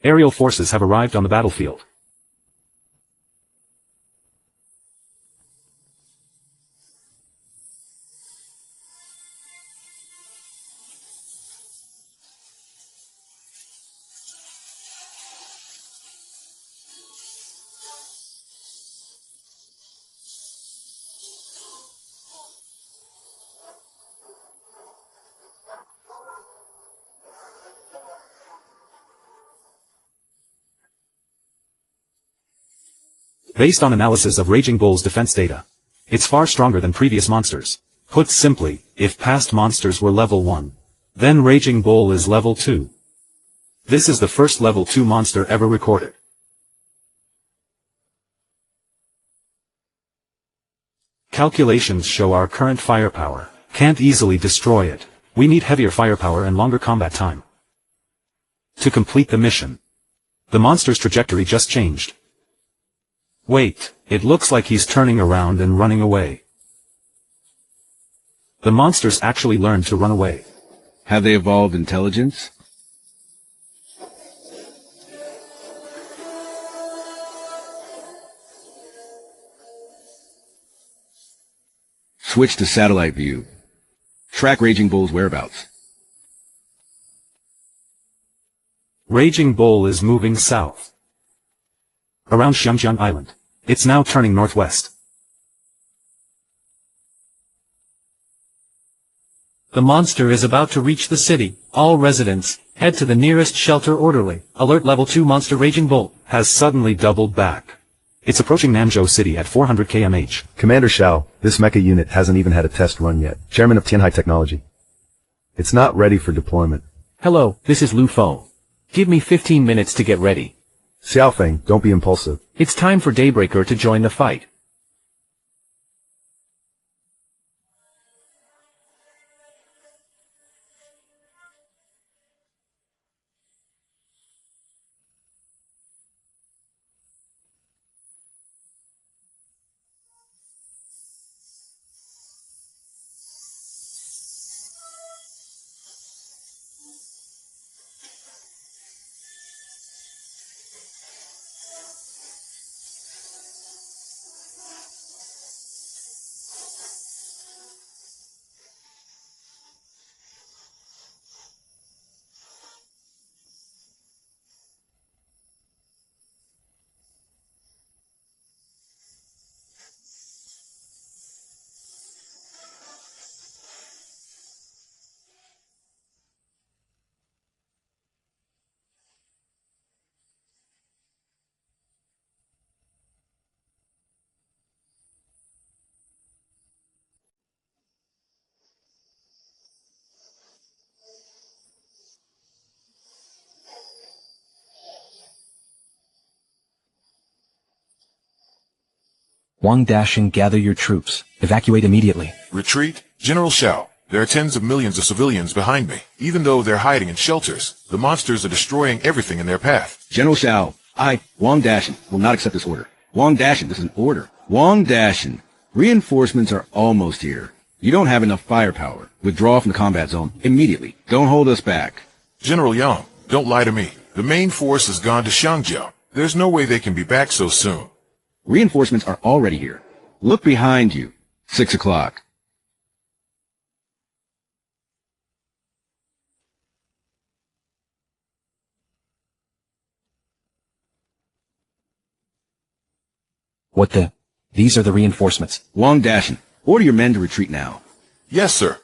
Aerial forces have arrived on the battlefield. Based on analysis of Raging Bull's defense data, it's far stronger than previous monsters. Put simply, if past monsters were level 1, then Raging Bull is level 2. This is the first level 2 monster ever recorded. Calculations show our current firepower can't easily destroy it. We need heavier firepower and longer combat time to complete the mission. The monster's trajectory just changed. Wait, it looks like he's turning around and running away. The monsters actually learned to run away. Have they evolved intelligence? Switch to satellite view. Track Raging Bull's whereabouts. Raging Bull is moving south. Around Xianxia Island. It's now turning northwest. The monster is about to reach the city. All residents, head to the nearest shelter orderly. Alert level 2 monster Raging Bull has suddenly doubled back. It's approaching Nanzhou City at 400 kmh. Commander Xiao, this mecha unit hasn't even had a test run yet. Chairman of Tianhai Technology. It's not ready for deployment. Hello, this is Lu Feng. Give me 15 minutes to get ready. Xiao Feng, don't be impulsive. It's time for Daybreaker to join the fight. Wang Dashin, gather your troops. Evacuate immediately. Retreat? General Xiao, there are tens of millions of civilians behind me. Even though they're hiding in shelters, the monsters are destroying everything in their path. General Xiao, I, Wang Dashin, will not accept this order. Wang Dashin, this is an order. Wang Dashin, reinforcements are almost here. You don't have enough firepower. Withdraw from the combat zone immediately. Don't hold us back. General Yang, don't lie to me. The main force has gone to Xianxia. There's no way they can be back so soon. Reinforcements are already here. Look behind you. 6 o'clock. What the? These are the reinforcements. Wang Dashin, order your men to retreat now. Yes, sir.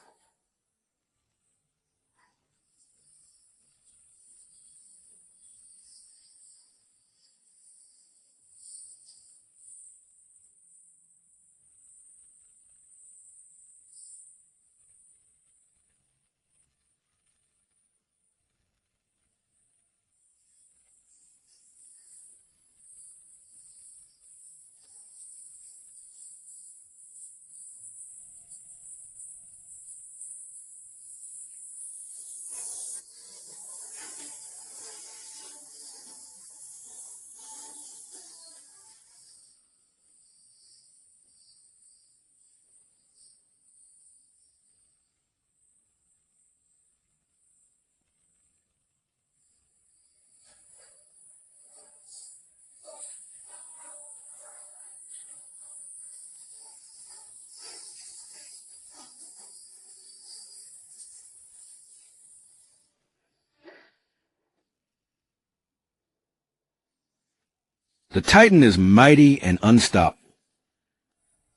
The Titan is mighty and unstoppable.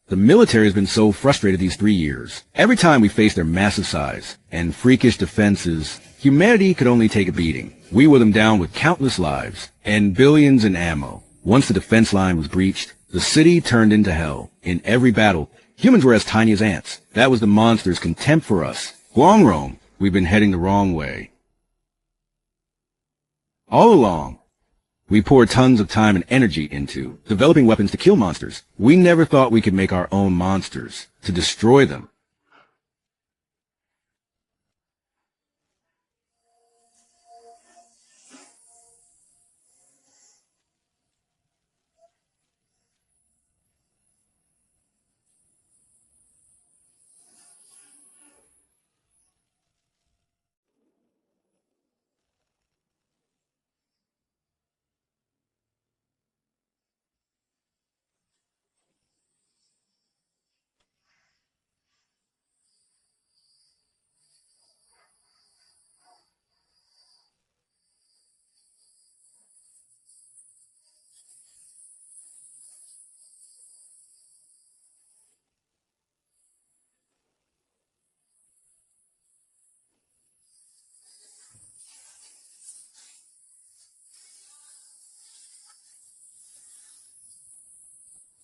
The military has been so frustrated these 3 years. Every time we faced their massive size and freakish defenses, humanity could only take a beating. We wore them down with countless lives and billions in ammo. Once the defense line was breached, the city turned into hell. In every battle, humans were as tiny as ants. That was the monster's contempt for us. Guangrong, we've been heading the wrong way. All along, we poured tons of time and energy into developing weapons to kill monsters. We never thought we could make our own monsters to destroy them.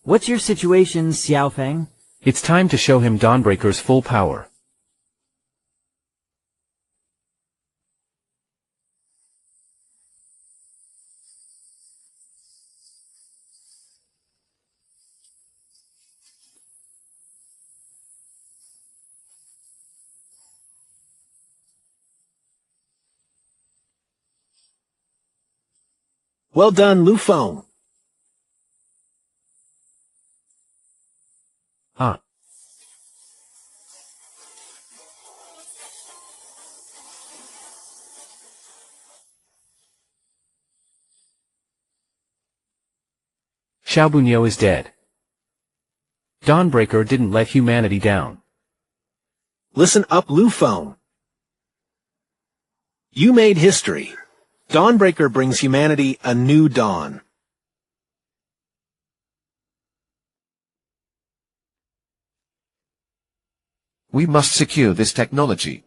What's your situation, Xiao Feng? It's time to show him Dawnbreaker's full power. Well done, Lu Feng. Ah. Xiaobunyo is dead. Dawnbreaker didn't let humanity down. Listen up, Lu Feng. You made history. Dawnbreaker brings humanity a new dawn. We must secure this technology.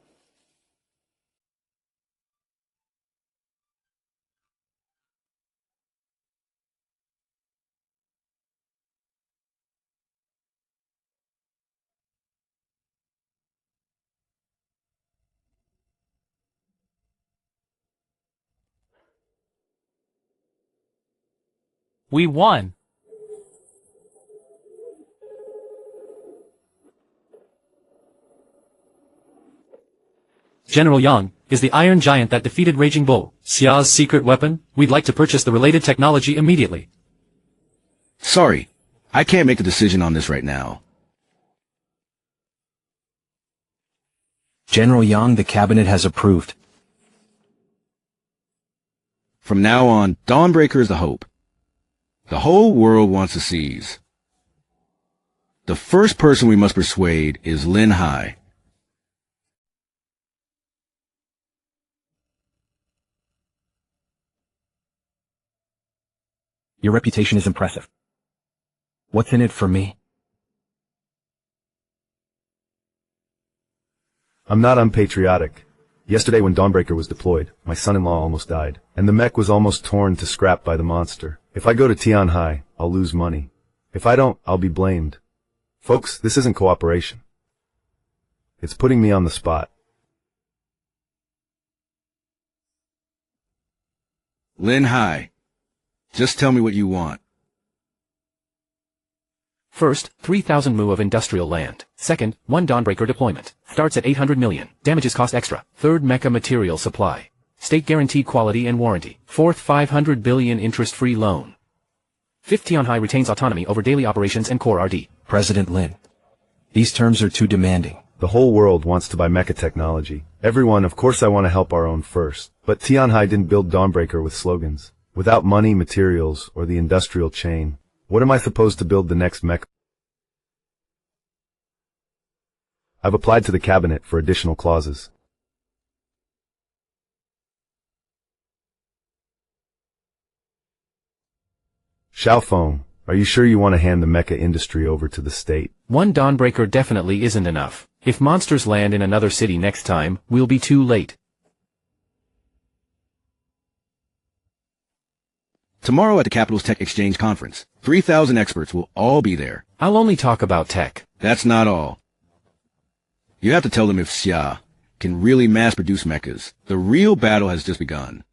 We won! General Yang is the Iron Giant that defeated Raging Bull, Xia's secret weapon. We'd like to purchase the related technology immediately. Sorry, I can't make a decision on this right now. General Yang, the cabinet has approved. From now on, Dawnbreaker is the hope. The whole world wants to seize. The first person we must persuade is Lin Hai. Your reputation is impressive. What's in it for me? I'm not unpatriotic. Yesterday when Dawnbreaker was deployed, my son-in-law almost died, and the mech was almost torn to scrap by the monster. If I go to Tianhai, I'll lose money. If I don't, I'll be blamed. Folks, this isn't cooperation. It's putting me on the spot. Lin Hai, just tell me what you want. First, 3,000 mu of industrial land. Second, 1 Dawnbreaker deployment. Starts at 800 million. Damages cost extra. Third, Mecha material supply. State guaranteed quality and warranty. Fourth, 500 billion interest-free loan. Fifth, Tianhai retains autonomy over daily operations and core RD. President Lin, these terms are too demanding. The whole world wants to buy mecha technology. Everyone, of course I want to help our own first. But Tianhai didn't build Dawnbreaker with slogans. Without money, materials, or the industrial chain, what am I supposed to build the next mech? I've applied to the cabinet for additional clauses. Xiao, are you sure you want to hand the mecha industry over to the state? One Dawnbreaker definitely isn't enough. If monsters land in another city next time, we'll be too late. Tomorrow at the Capital's Tech Exchange Conference, 3,000 experts will all be there. I'll only talk about tech. That's not all. You have to tell them if Xia can really mass-produce mechas. The real battle has just begun.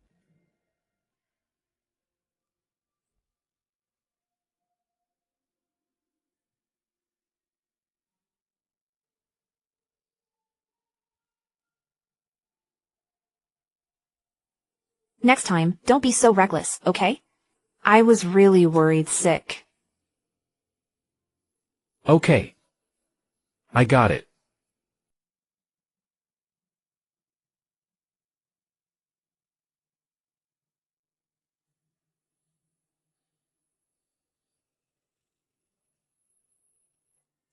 Next time, don't be so reckless, okay? I was really worried sick. Okay. I got it.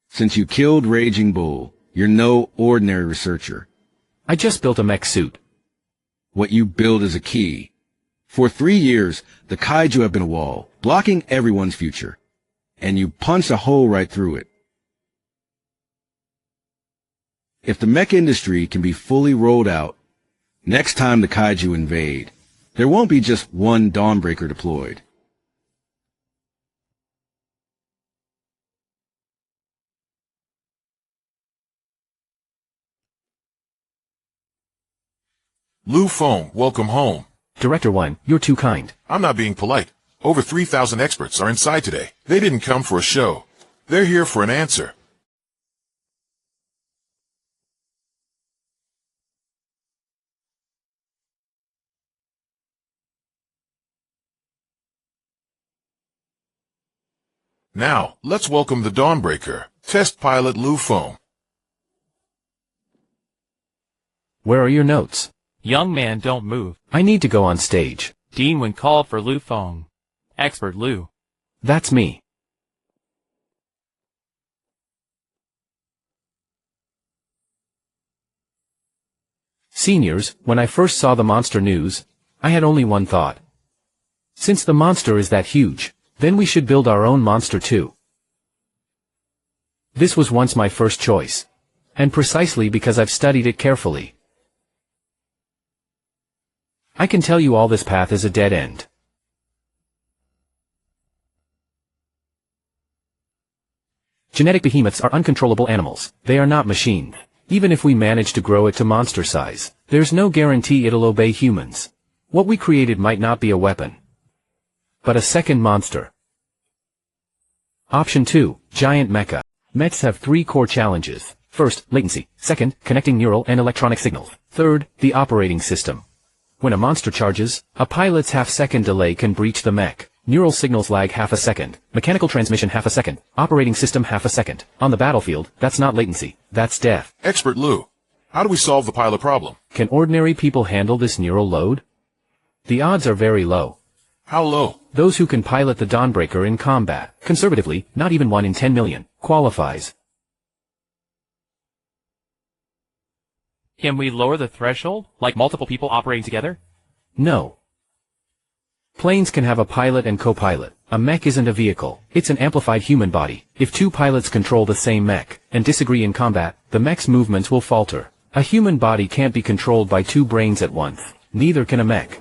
Since you killed Raging Bull, you're no ordinary researcher. I just built a mech suit. What you build is a key. For 3 years, the kaiju have been a wall, blocking everyone's future. And you punched a hole right through it. If the mech industry can be fully rolled out, next time the kaiju invade, there won't be just one Dawnbreaker deployed. Lu Feng, welcome home. Director 1, you're too kind. I'm not being polite. Over 3,000 experts are inside today. They didn't come for a show. They're here for an answer. Now, let's welcome the Dawnbreaker, Test Pilot Lu Feng. Where are your notes? Young man, don't move. I need to go on stage. Dean when called for Lu Feng. Expert Lu. That's me. Seniors, when I first saw the monster news, I had only one thought. Since the monster is that huge, then we should build our own monster too. This was once my first choice. And precisely because I've studied it carefully. I can tell you all this path is a dead end. Genetic behemoths are uncontrollable animals. They are not machines. Even if we manage to grow it to monster size, there's no guarantee it'll obey humans. What we created might not be a weapon, but a second monster. Option 2, Giant Mecha. Mechs have 3 core challenges. First, latency. Second, connecting neural and electronic signals. Third, the operating system. When a monster charges, a pilot's half-second delay can breach the mech. Neural signals lag half a second, mechanical transmission half a second, operating system half a second. On the battlefield, that's not latency, that's death. Expert Lu, how do we solve the pilot problem? Can ordinary people handle this neural load? The odds are very low. How low? Those who can pilot the Dawnbreaker in combat, conservatively, not even 1 in 10 million, qualifies. Can we lower the threshold, like multiple people operating together? No. Planes can have a pilot and co-pilot. A mech isn't a vehicle, it's an amplified human body. If 2 pilots control the same mech, and disagree in combat, the mech's movements will falter. A human body can't be controlled by 2 brains at once. Neither can a mech.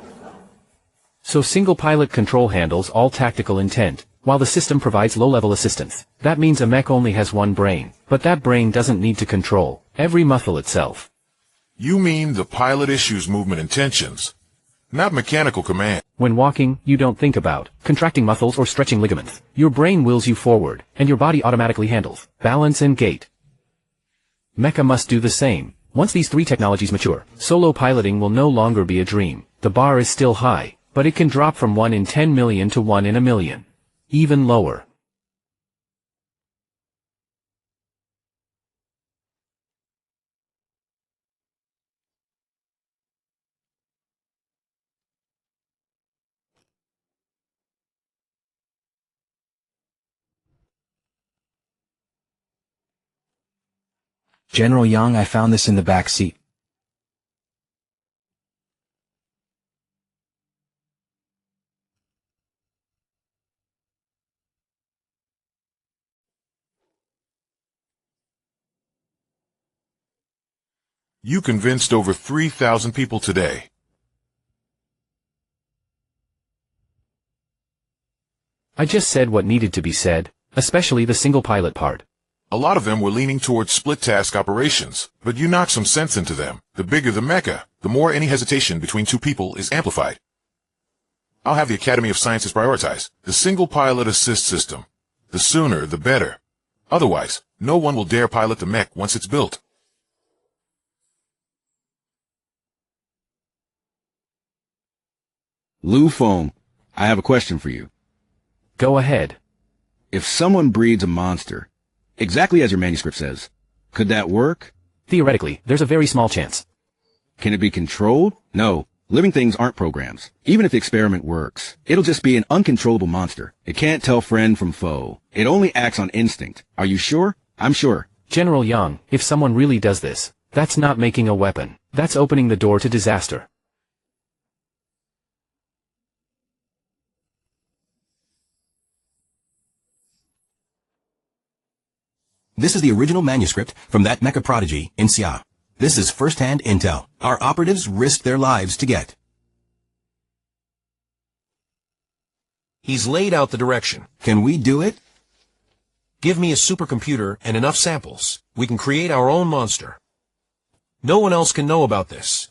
So single pilot control handles all tactical intent, while the system provides low-level assistance. That means a mech only has 1 brain, but that brain doesn't need to control every muscle itself. You mean the pilot issues movement intentions, not mechanical command. When walking, you don't think about contracting muscles or stretching ligaments. Your brain wills you forward, and your body automatically handles balance and gait. Mecha must do the same. Once these 3 technologies mature, solo piloting will no longer be a dream. The bar is still high, but it can drop from 1 in 10 million to 1 in a million. Even lower. General Yang, I found this in the back seat. You convinced over 3,000 people today. I just said what needed to be said, especially the single pilot part. A lot of them were leaning towards split-task operations, but you knocked some sense into them. The bigger the mecha, the more any hesitation between two people is amplified. I'll have the Academy of Sciences prioritize the single pilot assist system. The sooner, the better. Otherwise, no one will dare pilot the mech once it's built. Lu Feng, I have a question for you. Go ahead. If someone breeds a monster, exactly as your manuscript says, could that work? Theoretically, there's a very small chance. Can it be controlled? No. Living things aren't programs. Even if the experiment works, it'll just be an uncontrollable monster. It can't tell friend from foe. It only acts on instinct. Are you sure? I'm sure. General Yang, if someone really does this, that's not making a weapon. That's opening the door to disaster. This is the original manuscript from that mecha prodigy in Xia. This is first-hand intel our operatives risked their lives to get. He's laid out the direction. Can we do it? Give me a supercomputer and enough samples. We can create our own monster. No one else can know about this.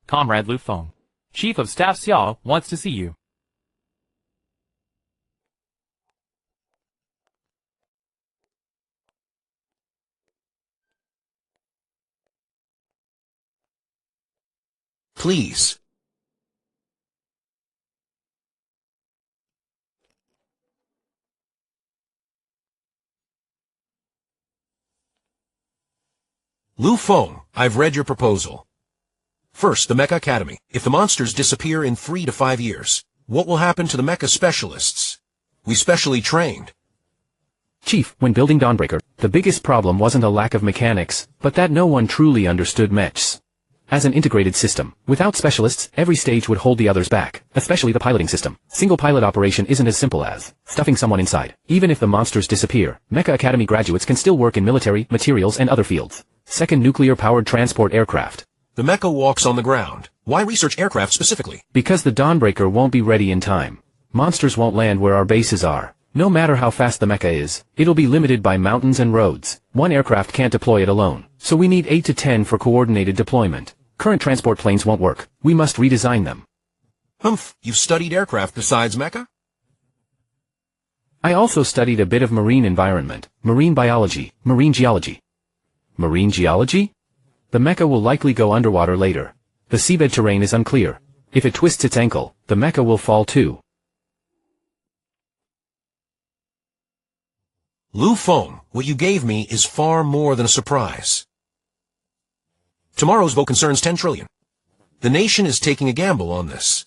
Comrade Lu Feng, Chief of Staff Xia wants to see you. Please. Lu Feng, I've read your proposal. First, the Mecha Academy. If the monsters disappear in 3 to 5 years, what will happen to the Mecha specialists? We specially trained. Chief, when building Daybreaker, the biggest problem wasn't a lack of mechanics, but that no one truly understood mechs. As an integrated system, without specialists, every stage would hold the others back, especially the piloting system. Single pilot operation isn't as simple as stuffing someone inside. Even if the monsters disappear, Mecha Academy graduates can still work in military, materials and other fields. Second, nuclear-powered transport aircraft. The Mecha walks on the ground. Why research aircraft specifically? Because the Daybreaker won't be ready in time. Monsters won't land where our bases are. No matter how fast the mecha is, it'll be limited by mountains and roads. One aircraft can't deploy it alone, so we need 8 to 10 for coordinated deployment. Current transport planes won't work. We must redesign them. Humph, you've studied aircraft besides mecha? I also studied a bit of marine environment, marine biology, marine geology. Marine geology? The mecha will likely go underwater later. The seabed terrain is unclear. If it twists its ankle, the mecha will fall too. Lu Feng, what you gave me is far more than a surprise. Tomorrow's vote concerns 10 trillion. The nation is taking a gamble on this.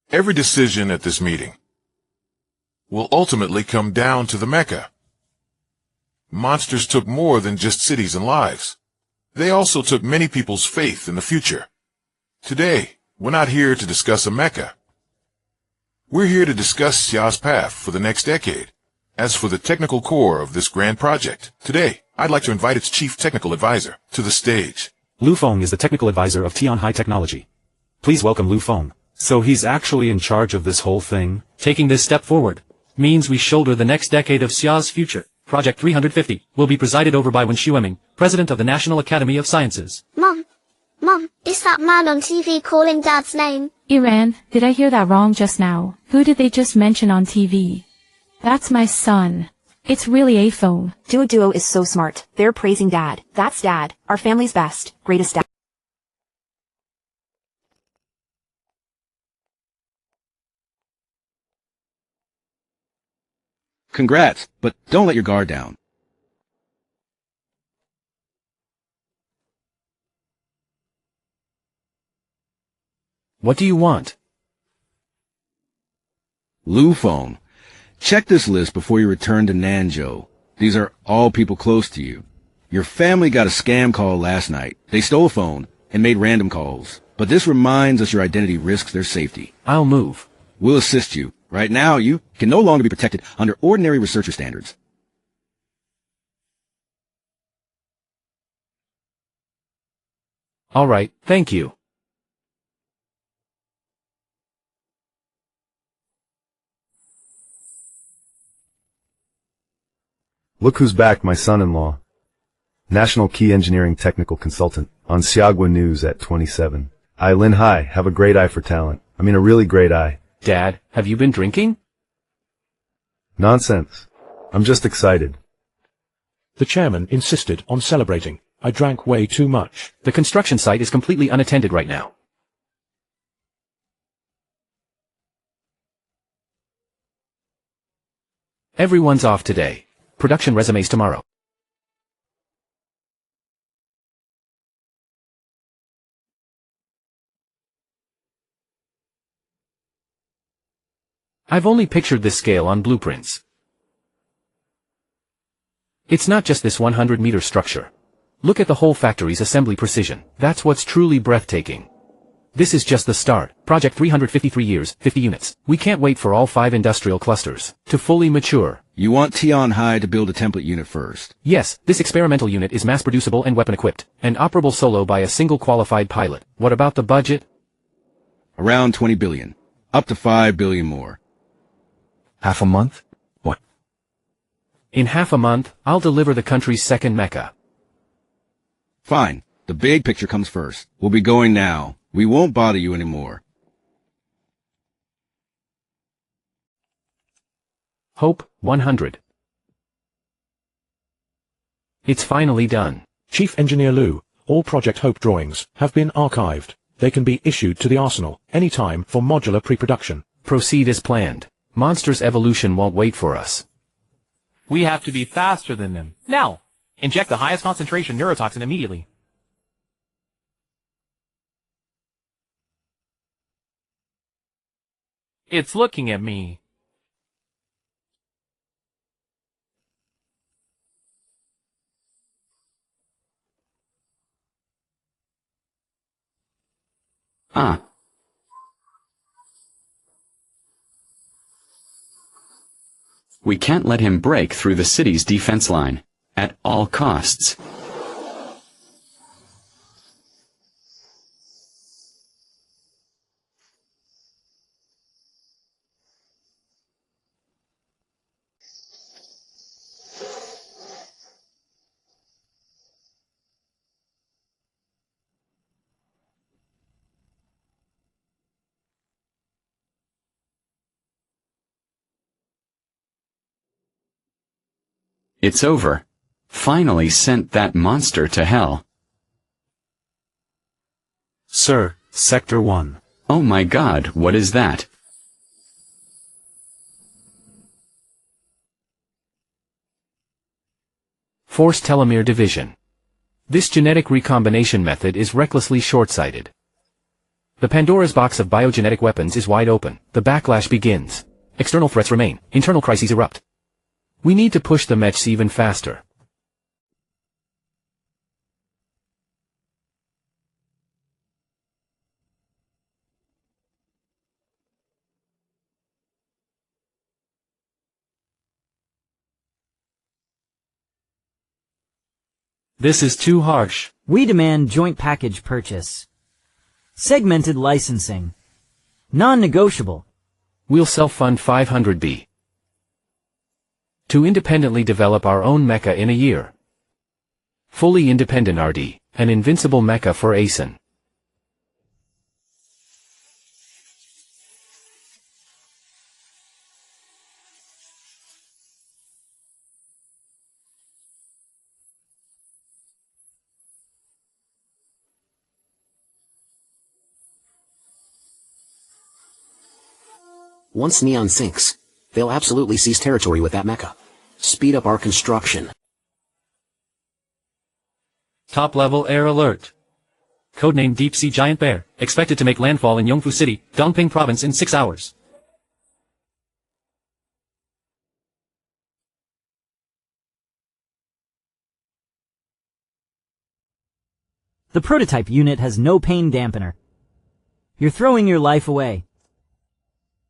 Every decision at this meeting will ultimately come down to the mecha. Monsters took more than just cities and lives. They also took many people's faith in the future. Today, we're not here to discuss a mecha. We're here to discuss Xia's path for the next decade. As for the technical core of this grand project, today, I'd like to invite its chief technical advisor to the stage. Lu Feng is the technical advisor of Tianhai Technology. Please welcome Lu Feng. So he's actually in charge of this whole thing? Taking this step forward means we shoulder the next decade of Xia's future. Project 350 will be presided over by Wen Xueming, President of the National Academy of Sciences. Mom, is that man on TV calling Dad's name? Iran, did I hear that wrong just now? Who did they just mention on TV? That's my son. It's really a phone. Duo is so smart. They're praising Dad. That's Dad, our family's best, greatest dad. Congrats, but don't let your guard down. What do you want? Lu Feng, check this list before you return to Nanzhou. These are all people close to you. Your family got a scam call last night. They stole a phone and made random calls. But this reminds us your identity risks their safety. I'll move. We'll assist you. Right now, you can no longer be protected under ordinary researcher standards. All right, thank you. Look who's back, my son-in-law. National Key Engineering Technical Consultant on Xiaxia News at 27. Lin Hai, have a great eye for talent. I mean a really great eye. Dad, have you been drinking? Nonsense. I'm just excited. The chairman insisted on celebrating. I drank way too much. The construction site is completely unattended right now. Everyone's off today. Production resumes tomorrow. I've only pictured this scale on blueprints. It's not just this 100-meter structure. Look at the whole factory's assembly precision. That's what's truly breathtaking. This is just the start. Project 353 years, 50 units. We can't wait for all 5 industrial clusters to fully mature. You want Tianhai to build a template unit first? Yes, this experimental unit is mass-producible and weapon-equipped, and operable solo by a single qualified pilot. What about the budget? Around 20 billion. Up to 5 billion more. Half a month? What? In half a month, I'll deliver the country's second Mecha. Fine. The big picture comes first. We'll be going now. We won't bother you anymore. Hope, 100. It's finally done. Chief Engineer Lu, all Project Hope drawings have been archived. They can be issued to the arsenal anytime for modular pre-production. Proceed as planned. Monster's evolution won't wait for us. We have to be faster than them. Now, inject the highest concentration neurotoxin immediately. It's looking at me. Ah. We can't let him break through the city's defense line. At all costs. It's over. Finally sent that monster to hell. Sir, Sector 1. Oh my god, what is that? Forced telomere division. This genetic recombination method is recklessly short-sighted. The Pandora's box of biogenetic weapons is wide open. The backlash begins. External threats remain. Internal crises erupt. We need to push the mechs even faster. This is too harsh. We demand joint package purchase. Segmented licensing. Non-negotiable. We'll self-fund 500B. To independently develop our own mecha in a year. Fully independent RD, an invincible mecha for ASIN. Once Neon sinks, they'll absolutely seize territory with that mecha. Speed up our construction. Top-level air alert. Codename Deep Sea Giant Bear, expected to make landfall in Yongfu City, Dongping Province in 6 hours. The prototype unit has no pain dampener. You're throwing your life away.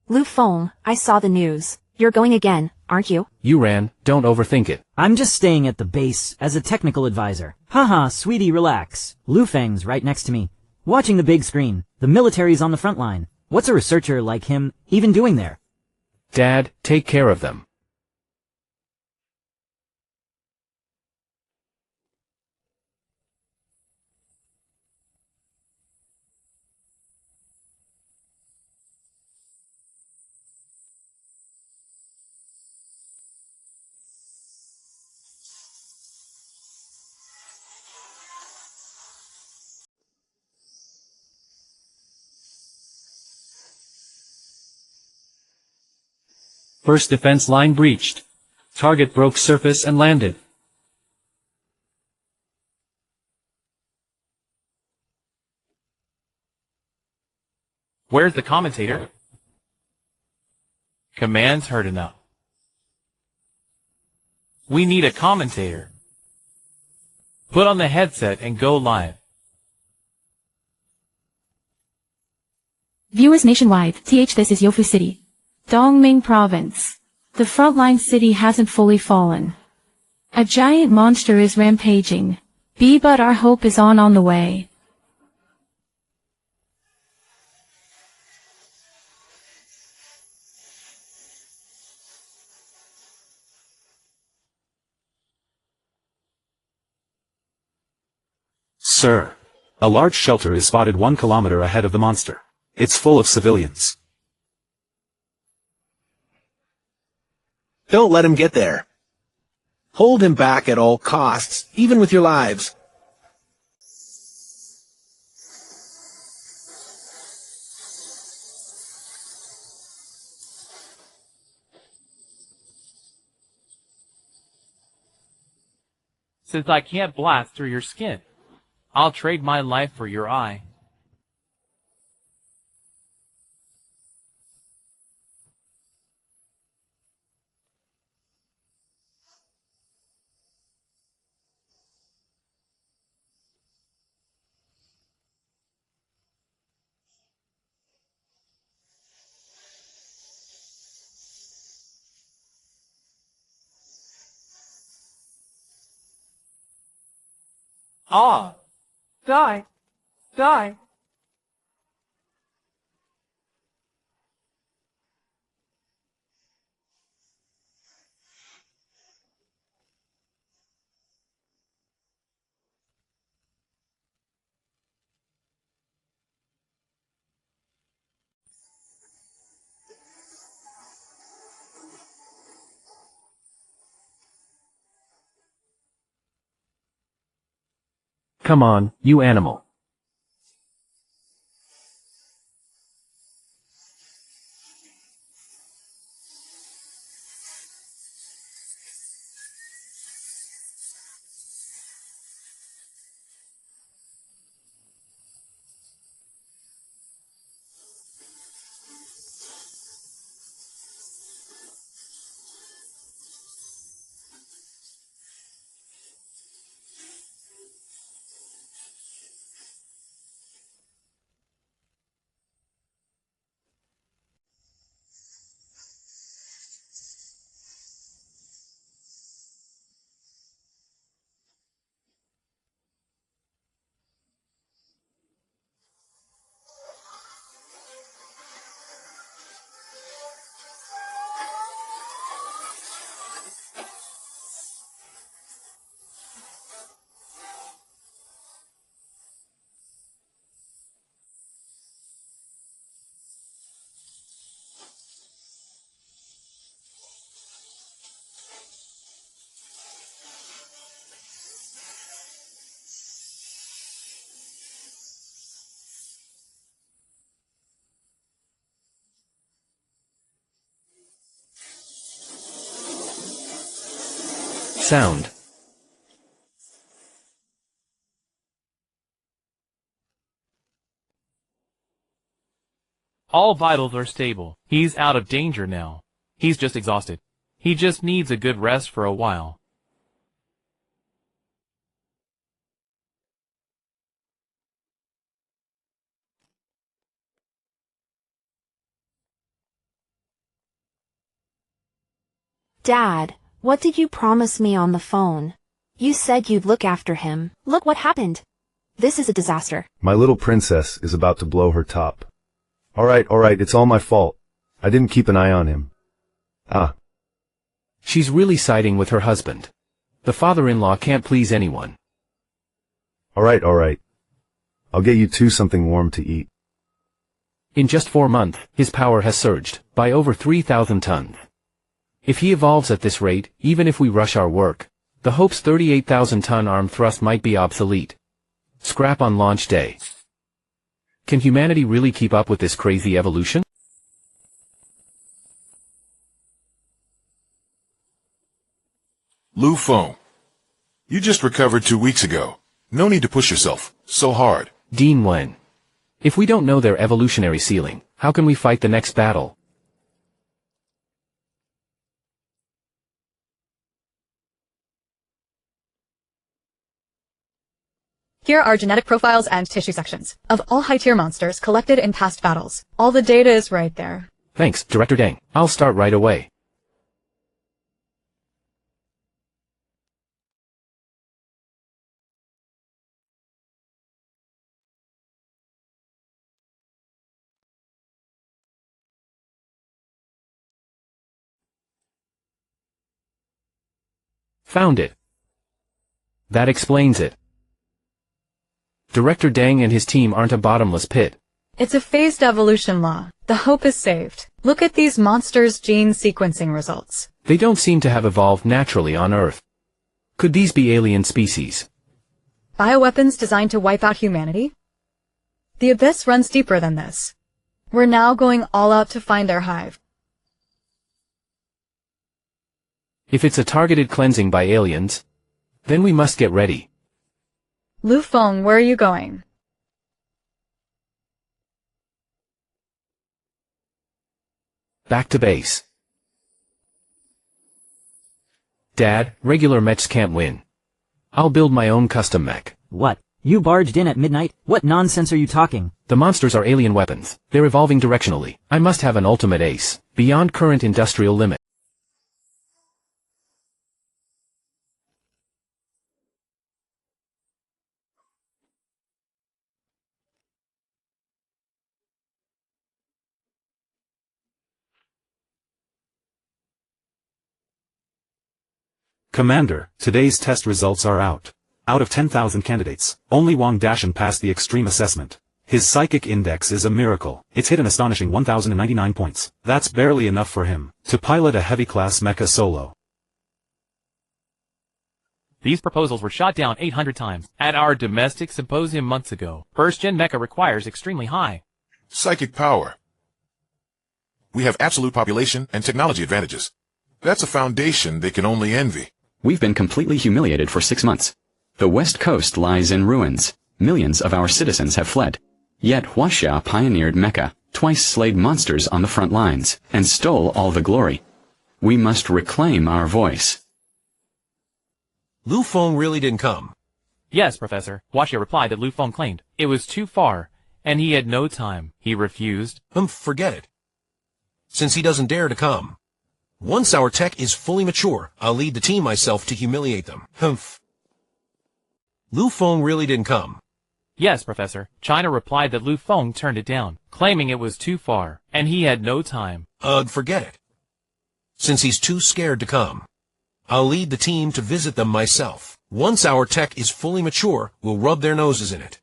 Lu Feng, I saw the news. You're going again, aren't you? You ran, don't overthink it. I'm just staying at the base as a technical advisor. Haha, sweetie, relax. Lu Feng's right next to me, watching the big screen. The military's on the front line. What's a researcher like him even doing there? Dad, take care of them. First defense line breached. Target broke surface and landed. Where's the commentator? Commands heard enough. We need a commentator. Put on the headset and go live. Viewers nationwide, this is Yofu City, Dongming Province. The frontline city hasn't fully fallen. A giant monster is rampaging. But our hope is on the way. Sir, a large shelter is spotted 1 kilometer ahead of the monster. It's full of civilians. Don't let him get there. Hold him back at all costs, even with your lives. Since I can't blast through your skin, I'll trade my life for your eye. Ah! Die! Die! Come on, you animal. Sound. All vitals are stable. He's out of danger now. He's just exhausted. He just needs a good rest for a while. Dad, what did you promise me on the phone? You said you'd look after him. Look what happened. This is a disaster. My little princess is about to blow her top. Alright, it's all my fault. I didn't keep an eye on him. She's really siding with her husband. The father-in-law can't please anyone. Alright. I'll get you two something warm to eat. In just 4 months, his power has surged by over 3,000 tons. If he evolves at this rate, even if we rush our work, the Hope's 38,000-ton arm thrust might be obsolete. Scrap on launch day. Can humanity really keep up with this crazy evolution? Lu Feng, you just recovered 2 weeks ago. No need to push yourself so hard. Dean Wen. If we don't know their evolutionary ceiling, how can we fight the next battle? Here are genetic profiles and tissue sections of all high-tier monsters collected in past battles. All the data is right there. Thanks, Director Deng. I'll start right away. Found it. That explains it. Director Deng and his team aren't a bottomless pit. It's a phased evolution law. The Hope is saved. Look at these monsters' gene sequencing results. They don't seem to have evolved naturally on Earth. Could these be alien species? Bioweapons designed to wipe out humanity? The abyss runs deeper than this. We're now going all out to find their hive. If it's a targeted cleansing by aliens, then we must get ready. Lu Feng, where are you going? Back to base. Dad, regular mechs can't win. I'll build my own custom mech. What? You barged in at midnight? What nonsense are you talking? The monsters are alien weapons. They're evolving directionally. I must have an ultimate ace, beyond current industrial limit. Commander, today's test results are out. Out of 10,000 candidates, only Wang Dashan passed the extreme assessment. His psychic index is a miracle. It's hit an astonishing 1,099 points. That's barely enough for him to pilot a heavy-class mecha solo. These proposals were shot down 800 times at our domestic symposium months ago. First-gen mecha requires extremely high psychic power. We have absolute population and technology advantages. That's a foundation they can only envy. We've been completely humiliated for 6 months. The West Coast lies in ruins. Millions of our citizens have fled. Yet Xianxia pioneered Mecha, twice slayed monsters on the front lines, and stole all the glory. We must reclaim our voice. Lu Feng really didn't come. Yes, Professor. Xianxia replied that Lu Feng claimed it was too far, and he had no time. He refused. Forget it. Since he doesn't dare to come. Once our tech is fully mature, I'll lead the team myself to humiliate them. Lu Feng really didn't come. Yes, Professor. China replied that Lu Feng turned it down, claiming it was too far, and he had no time. Forget it. Since he's too scared to come, I'll lead the team to visit them myself. Once our tech is fully mature, we'll rub their noses in it.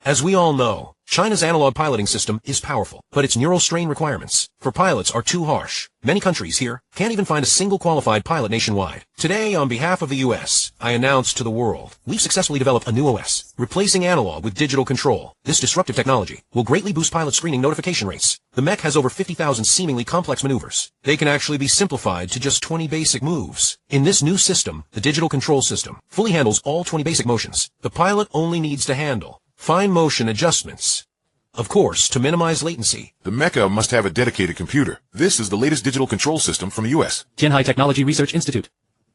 As we all know, China's analog piloting system is powerful, but its neural strain requirements for pilots are too harsh. Many countries here can't even find a single qualified pilot nationwide. Today, on behalf of the U.S., I announce to the world, we've successfully developed a new OS, replacing analog with digital control. This disruptive technology will greatly boost pilot screening notification rates. The mech has over 50,000 seemingly complex maneuvers. They can actually be simplified to just 20 basic moves. In this new system, the digital control system fully handles all 20 basic motions. The pilot only needs to handle fine motion adjustments. Of course, to minimize latency. The Mecha must have a dedicated computer. This is the latest digital control system from the U.S. Tianhai Technology Research Institute.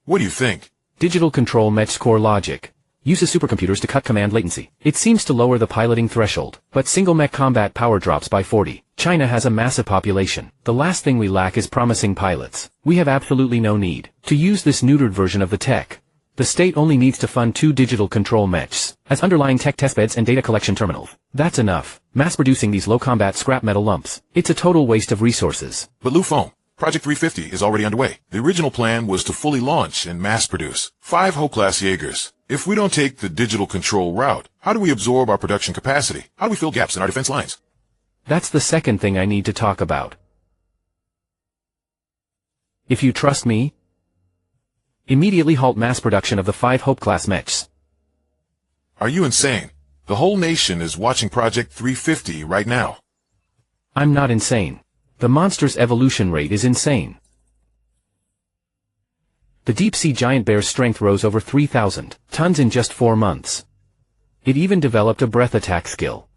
What do you think? Digital control mech's core logic uses supercomputers to cut command latency. It seems to lower the piloting threshold, but single mech combat power drops by 40. China has a massive population. The last thing we lack is promising pilots. We have absolutely no need to use this neutered version of the tech. The state only needs to fund 2 digital control mechs as underlying tech testbeds and data collection terminals. That's enough. Mass-producing these low-combat scrap metal lumps, it's a total waste of resources. But Lu Feng, Project 350 is already underway. The original plan was to fully launch and mass-produce 5 Ho-class Jaegers. If we don't take the digital control route, how do we absorb our production capacity? How do we fill gaps in our defense lines? That's the second thing I need to talk about. If you trust me, immediately halt mass production of the 5 Hope-class mechs. Are you insane? The whole nation is watching Project 350 right now. I'm not insane. The monster's evolution rate is insane. The deep-sea giant bear's strength rose over 3,000 tons in just 4 months. It even developed a breath attack skill.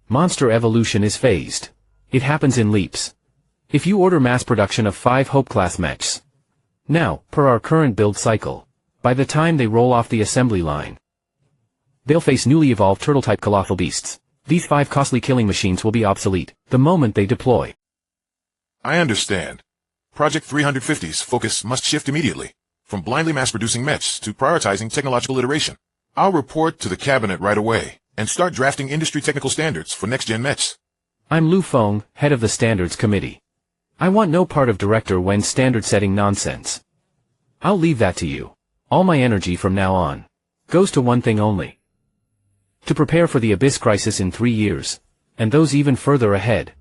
Monster evolution is phased. It happens in leaps. If you order mass production of 5 Hope-class mechs, now, per our current build cycle, by the time they roll off the assembly line, they'll face newly evolved turtle-type colossal beasts. These 5 costly killing machines will be obsolete the moment they deploy. I understand. Project 350's focus must shift immediately, from blindly mass-producing mechs to prioritizing technological iteration. I'll report to the cabinet right away and start drafting industry technical standards for next-gen mechs. I'm Lu Feng, head of the Standards Committee. I want no part of Director Wen's standard-setting nonsense. I'll leave that to you. All my energy from now on goes to one thing only. To prepare for the Abyss crisis in 3 years, and those even further ahead.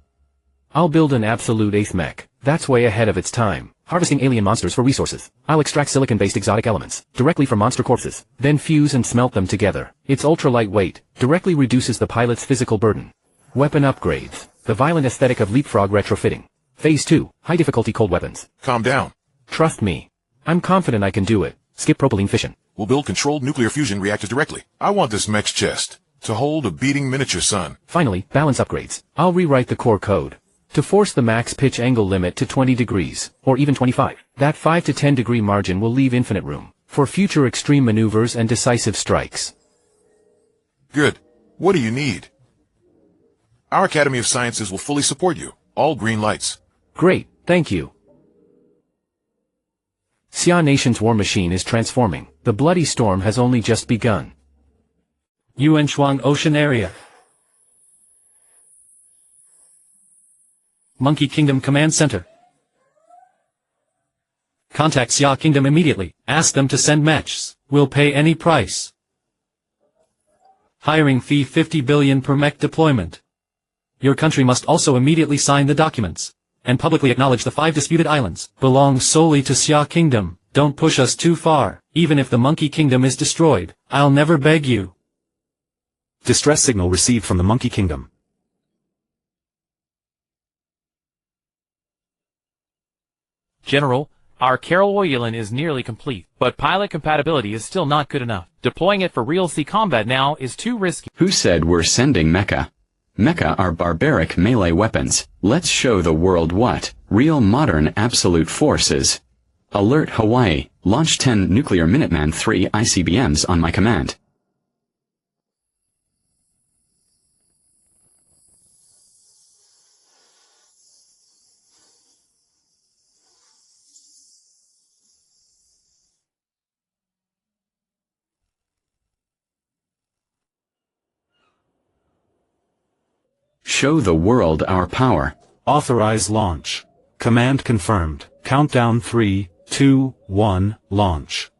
I'll build an absolute eighth mech, that's way ahead of its time, harvesting alien monsters for resources. I'll extract silicon-based exotic elements, directly from monster corpses, then fuse and smelt them together. It's ultra-lightweight, directly reduces the pilot's physical burden. Weapon upgrades, the violent aesthetic of leapfrog retrofitting. Phase 2, high-difficulty cold weapons. Calm down. Trust me. I'm confident I can do it. Skip propylene fission. We'll build controlled nuclear fusion reactors directly. I want this mech's chest to hold a beating miniature sun. Finally, balance upgrades. I'll rewrite the core code to force the max pitch angle limit to 20 degrees, or even 25. That 5 to 10 degree margin will leave infinite room for future extreme maneuvers and decisive strikes. Good. What do you need? Our Academy of Sciences will fully support you. All green lights. Great, thank you. Xia Nation's war machine is transforming. The bloody storm has only just begun. Yuanshuang Ocean Area. Monkey Kingdom Command Center. Contact Xia Kingdom immediately. Ask them to send mechs. We'll pay any price. Hiring fee 50 billion per mech deployment. Your country must also immediately sign the documents and publicly acknowledge the 5 disputed islands belong solely to Xia Kingdom. Don't push us too far. Even if the Monkey Kingdom is destroyed, I'll never beg you. Distress signal received from the Monkey Kingdom. General, our Carol Oyulin is nearly complete, but pilot compatibility is still not good enough. Deploying it for real sea combat now is too risky. Who said we're sending Mecha? Mecha are barbaric melee weapons. Let's show the world what real modern absolute force is. Alert Hawaii. Launch 10 nuclear Minuteman III ICBMs on my command. Show the world our power. Authorize launch. Command confirmed. Countdown 3, 2, 1, launch.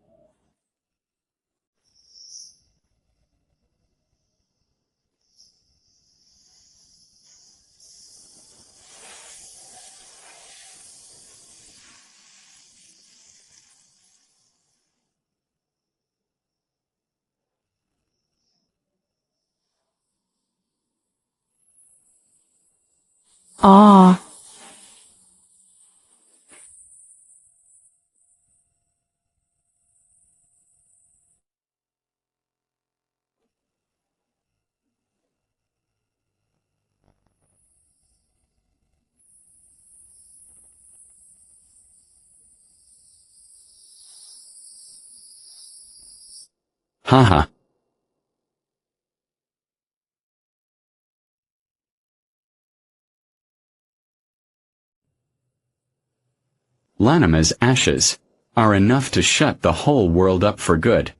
Ah. Haha. Lanima's ashes are enough to shut the whole world up for good.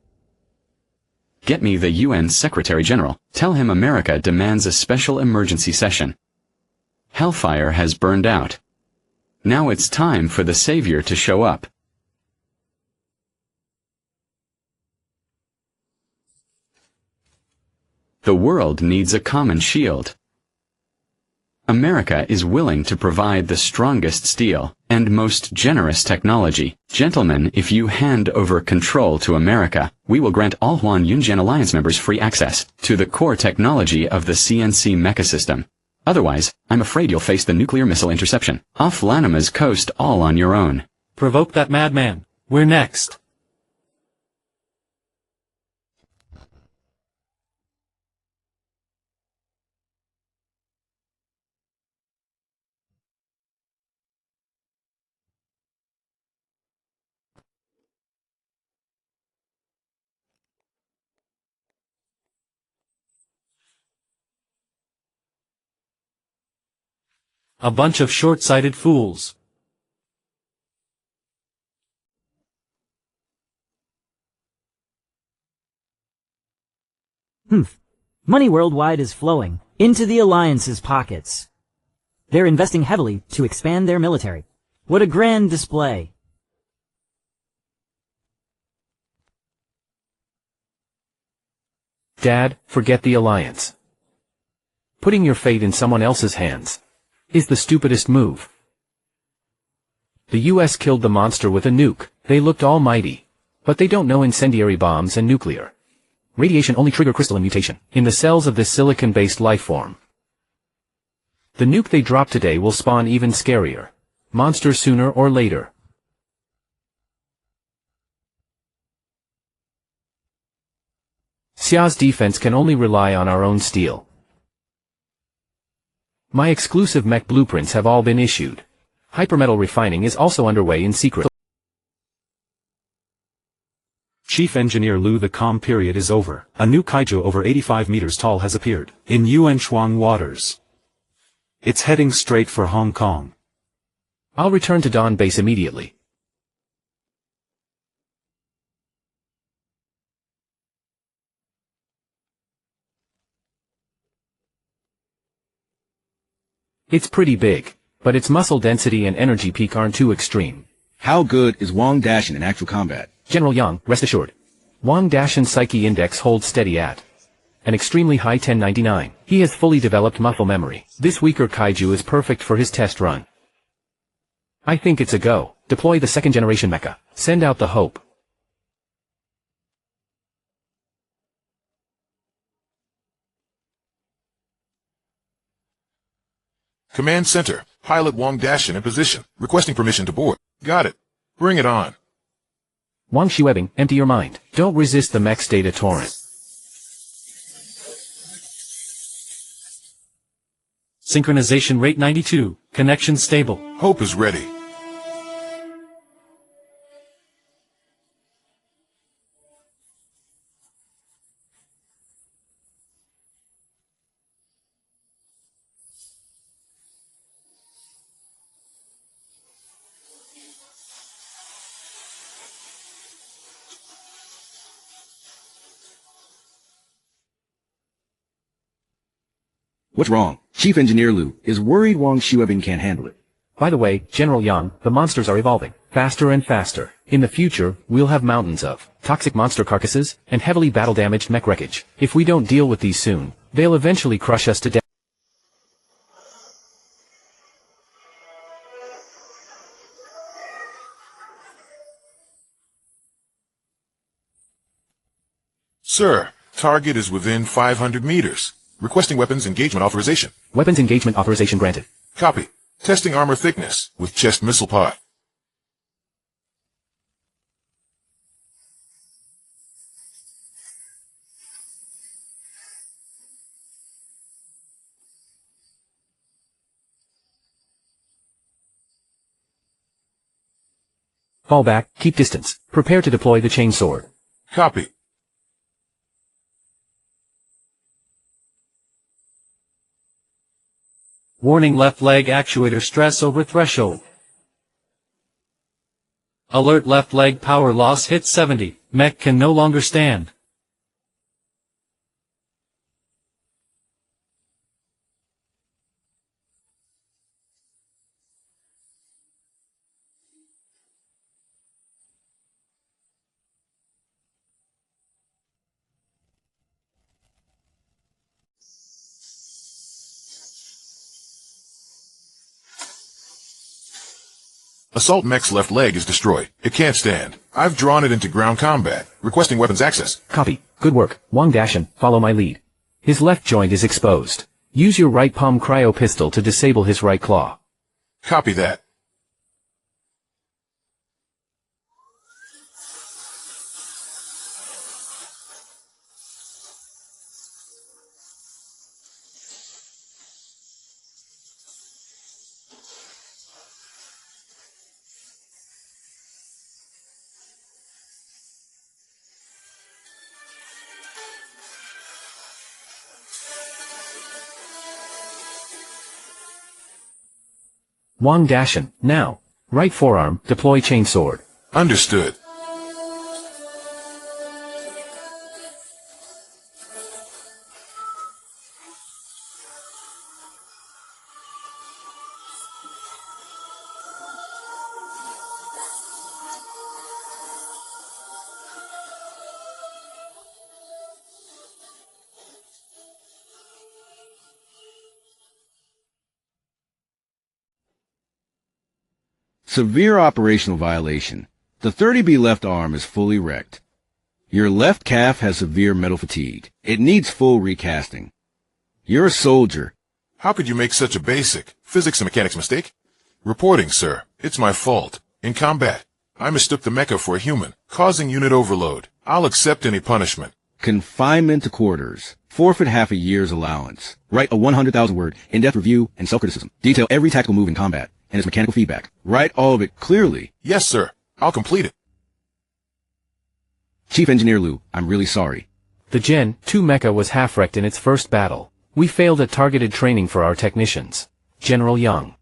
Get me the UN Secretary General. Tell him America demands a special emergency session. Hellfire has burned out. Now it's time for the Savior to show up. The world needs a common shield. America is willing to provide the strongest steel and most generous technology. Gentlemen, if you hand over control to America, we will grant all Huan Yunjian Alliance members free access to the core technology of the CNC mecha system. Otherwise, I'm afraid you'll face the nuclear missile interception off Lanima's coast all on your own. Provoke that madman. We're next. A bunch of short-sighted fools. Money worldwide is flowing into the Alliance's pockets. They're investing heavily to expand their military. What a grand display. Dad, forget the Alliance. Putting your fate in someone else's hands is the stupidest move. The US killed the monster with a nuke. They looked almighty. But they don't know incendiary bombs and nuclear. Radiation only trigger crystalline mutation in the cells of this silicon-based life form. The nuke they drop today will spawn even scarier monsters sooner or later. Xia's defense can only rely on our own steel. My exclusive mech blueprints have all been issued. Hypermetal refining is also underway in secret. Chief Engineer Lu, the calm period is over. A new kaiju over 85 meters tall has appeared in Yuanshuang waters. It's heading straight for Hong Kong. I'll return to Dawn Base immediately. It's pretty big, but its muscle density and energy peak aren't too extreme. How good is Wang Dashin in actual combat? General Yang, rest assured. Wang Dashin's Psyche Index holds steady at an extremely high 1099. He has fully developed muscle memory. This weaker kaiju is perfect for his test run. I think it's a go. Deploy the second-generation mecha. Send out the hope. Command Center. Pilot Wang Dashin in position. Requesting permission to board. Got it. Bring it on. Wang Xuebing, empty your mind. Don't resist the mech's data torrent. Synchronization rate 92. Connection stable. Hope is ready. What's wrong? Chief Engineer Lu is worried Wang Xuebing can't handle it. By the way, General Yang, the monsters are evolving faster and faster. In the future, we'll have mountains of toxic monster carcasses and heavily battle-damaged mech wreckage. If we don't deal with these soon, they'll eventually crush us to death. Sir, target is within 500 meters. Requesting weapons engagement authorization. Weapons engagement authorization granted. Copy. Testing armor thickness with chest missile pod. Fall back, keep distance. Prepare to deploy the chain sword. Copy. Warning, left leg actuator stress over threshold. Alert left leg power loss hit 70. Mech can no longer stand. Assault Mech's left leg is destroyed. It can't stand. I've drawn it into ground combat, requesting weapons access. Copy. Good work. Wang Dashan, follow my lead. His left joint is exposed. Use your right palm cryo pistol to disable his right claw. Copy that. Wang Dashan, now. Right forearm, deploy chain sword. Understood. Severe operational violation. The 30B left arm is fully wrecked. Your left calf has severe metal fatigue. It needs full recasting. You're a soldier. How could you make such a basic physics and mechanics mistake? Reporting, sir. It's my fault. In combat, I mistook the mecha for a human, causing unit overload. I'll accept any punishment. Confinement to quarters. Forfeit half a year's allowance. Write a 100,000-word in-depth review and self-criticism. Detail every tactical move in combat and its mechanical feedback. Write all of it clearly. Yes, sir. I'll complete it. Chief Engineer Lu, I'm really sorry. The Gen 2 mecha was half-wrecked in its first battle. We failed at targeted training for our technicians. General Young.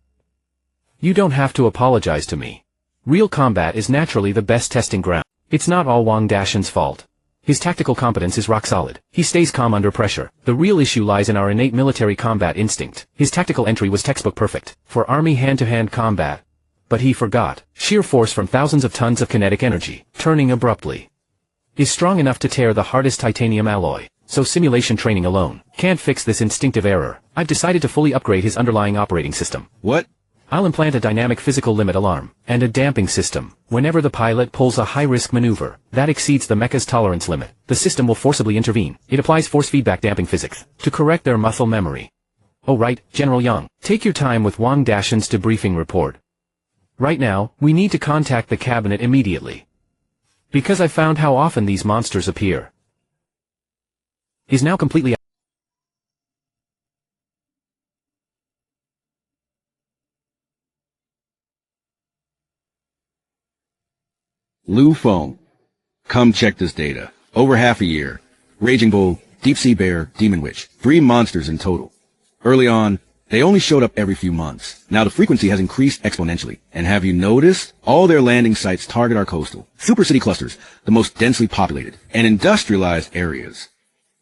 You don't have to apologize to me. Real combat is naturally the best testing ground. It's not all Wang Dashan's fault. His tactical competence is rock solid. He stays calm under pressure. The real issue lies in our innate military combat instinct. His tactical entry was textbook perfect for army hand-to-hand combat. But he forgot. Sheer force from thousands of tons of kinetic energy, turning abruptly, is strong enough to tear the hardest titanium alloy. So simulation training alone can't fix this instinctive error. I've decided to fully upgrade his underlying operating system. What? I'll implant a dynamic physical limit alarm and a damping system. Whenever the pilot pulls a high-risk maneuver that exceeds the mecha's tolerance limit, the system will forcibly intervene. It applies force feedback damping physics to correct their muscle memory. Oh right, General Young, take your time with Wang Dashan's debriefing report. Right now, we need to contact the cabinet immediately. Because I found how often these monsters appear. Is now completely Lu Feng. Come check this data. Over half a year. Raging Bull, Deep Sea Bear, Demon Witch. 3 monsters in total. Early on, they only showed up every few months. Now the frequency has increased exponentially. And have you noticed? All their landing sites target our coastal, super city clusters, the most densely populated, and industrialized areas.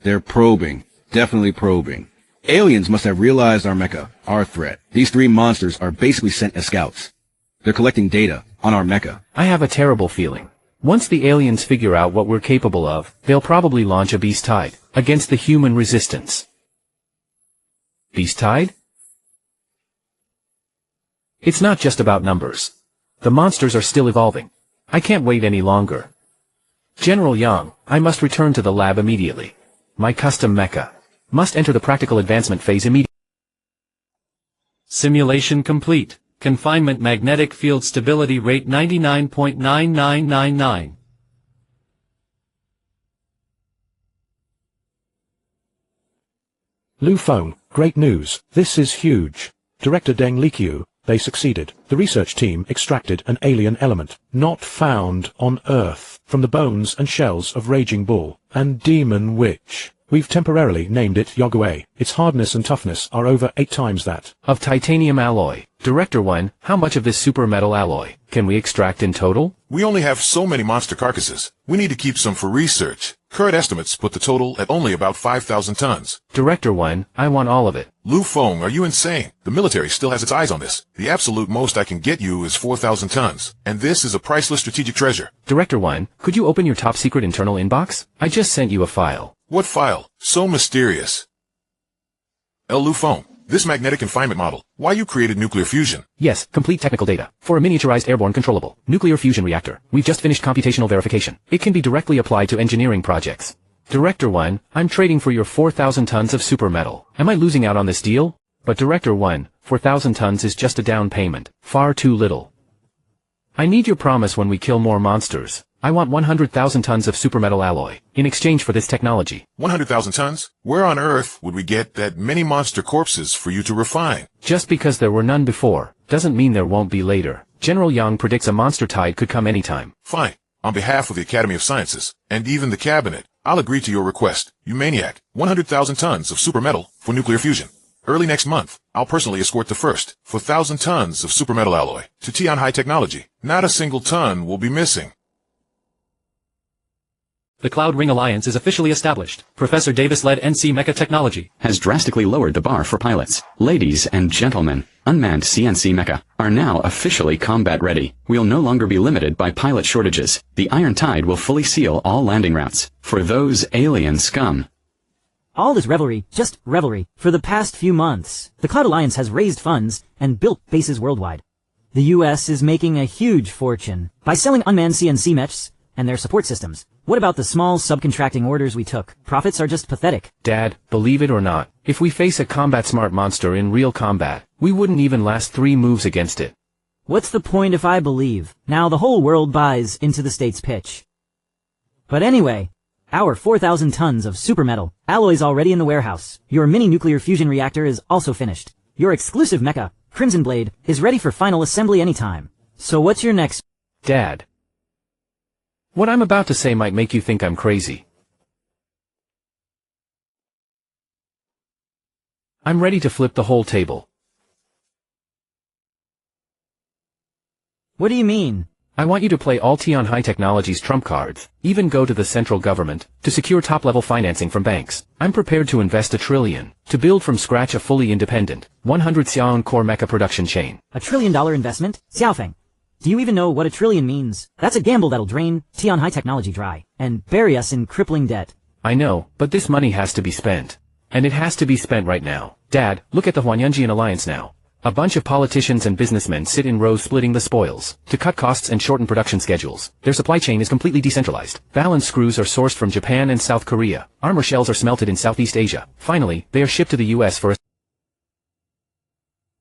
They're probing. Definitely probing. Aliens must have realized our mecha, our threat. These 3 monsters are basically sent as scouts. They're collecting data on our mecha. I have a terrible feeling. Once the aliens figure out what we're capable of, they'll probably launch a beast tide against the human resistance. Beast tide? It's not just about numbers. The monsters are still evolving. I can't wait any longer. General Young, I must return to the lab immediately. My custom mecha must enter the practical advancement phase immediately. Simulation complete. Confinement magnetic field stability rate 99.9999. Lu Feng, great news. This is huge. Director Deng Liqiu, they succeeded. The research team extracted an alien element, not found on Earth, from the bones and shells of Raging Bull and Demon Witch. We've temporarily named it Yogue. Its hardness and toughness are over 8 times that of titanium alloy. Director 1, how much of this super metal alloy can we extract in total? We only have so many monster carcasses. We need to keep some for research. Current estimates put the total at only about 5,000 tons. Director 1, I want all of it. Lu Feng, are you insane? The military still has its eyes on this. The absolute most I can get you is 4,000 tons. And this is a priceless strategic treasure. Director 1, could you open your top secret internal inbox? I just sent you a file. What file? So mysterious. Lu Feng, this magnetic confinement model. Why you created nuclear fusion? Yes, complete technical data. For a miniaturized airborne controllable nuclear fusion reactor. We've just finished computational verification. It can be directly applied to engineering projects. Director 1, I'm trading for your 4,000 tons of super metal. Am I losing out on this deal? But Director 1, 4,000 tons is just a down payment. Far too little. I need your promise when we kill more monsters. I want 100,000 tons of supermetal alloy, in exchange for this technology. 100,000 tons? Where on earth would we get that many monster corpses for you to refine? Just because there were none before, doesn't mean there won't be later. General Yang predicts a monster tide could come anytime. Fine. On behalf of the Academy of Sciences, and even the Cabinet, I'll agree to your request. You maniac. 100,000 tons of supermetal for nuclear fusion. Early next month, I'll personally escort the first 4,000 tons of supermetal alloy to Tianhai Technology. Not a single ton will be missing. The Cloud Ring Alliance is officially established. Professor Davis-led NC Mecha Technology has drastically lowered the bar for pilots. Ladies and gentlemen, unmanned CNC Mecha are now officially combat ready. We'll no longer be limited by pilot shortages. The Iron Tide will fully seal all landing routes for those alien scum. All this revelry, just revelry, for the past few months. The Cloud Alliance has raised funds and built bases worldwide. The US is making a huge fortune by selling unmanned CNC mechs and their support systems. What about the small subcontracting orders we took? Profits are just pathetic. Dad, believe it or not, if we face a combat-smart monster in real combat, we wouldn't even last 3 moves against it. What's the point if I believe? Now the whole world buys into the state's pitch. But anyway, our 4,000 tons of supermetal alloys already in the warehouse. Your mini nuclear fusion reactor is also finished. Your exclusive mecha, Crimson Blade, is ready for final assembly anytime. So what's your next... Dad. What I'm about to say might make you think I'm crazy. I'm ready to flip the whole table. What do you mean? I want you to play all Tianhai Technology's trump cards, even go to the central government, to secure top-level financing from banks. I'm prepared to invest $1 trillion, to build from scratch a fully independent, 100 Xiaon core mecha production chain. $1 trillion investment? Xiaofeng. Do you even know what $1 trillion means? That's a gamble that'll drain Tianhai Technology dry, and bury us in crippling debt. I know, but this money has to be spent. And it has to be spent right now. Dad, look at the Huanyunjian alliance now. A bunch of politicians and businessmen sit in rows splitting the spoils. To cut costs and shorten production schedules, their supply chain is completely decentralized. Valance screws are sourced from Japan and South Korea. Armor shells are smelted in Southeast Asia. Finally, they are shipped to the US for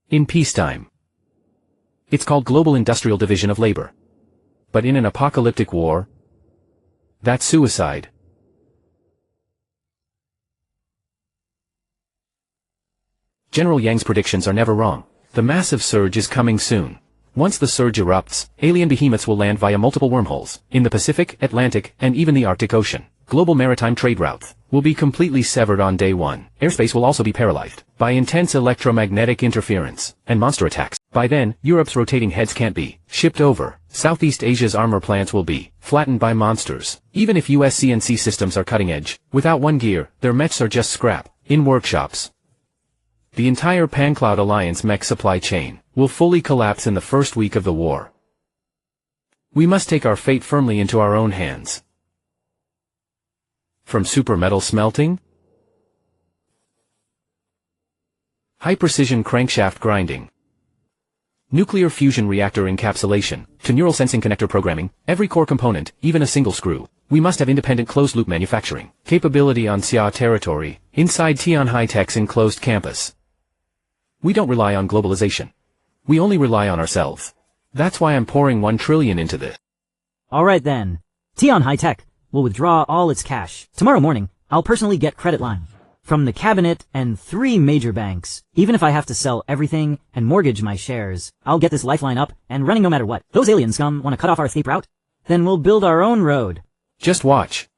in peacetime. It's called Global Industrial Division of Labor. But in an apocalyptic war, that's suicide. General Yang's predictions are never wrong. The massive surge is coming soon. Once the surge erupts, alien behemoths will land via multiple wormholes, in the Pacific, Atlantic, and even the Arctic Ocean. Global maritime trade routes will be completely severed on day 1. Airspace will also be paralyzed by intense electromagnetic interference and monster attacks. By then, Europe's rotating heads can't be shipped over. Southeast Asia's armor plants will be flattened by monsters. Even if US CNC systems are cutting edge, without one gear, their mechs are just scrap in workshops. The entire Pan-Cloud Alliance mech supply chain will fully collapse in the first week of the war. We must take our fate firmly into our own hands. From supermetal smelting, high-precision crankshaft grinding, nuclear fusion reactor encapsulation, to neural sensing connector programming, every core component, even a single screw. We must have independent closed-loop manufacturing capability on Xia territory, inside Tianhai Tech's enclosed campus. We don't rely on globalization. We only rely on ourselves. That's why I'm pouring $1 trillion into this. Alright then. Tianhai Tech will withdraw all its cash. Tomorrow morning, I'll personally get credit line from the cabinet and 3 major banks. Even if I have to sell everything and mortgage my shares, I'll get this lifeline up and running no matter what. Those alien scum want to cut off our escape route? Then we'll build our own road. Just watch.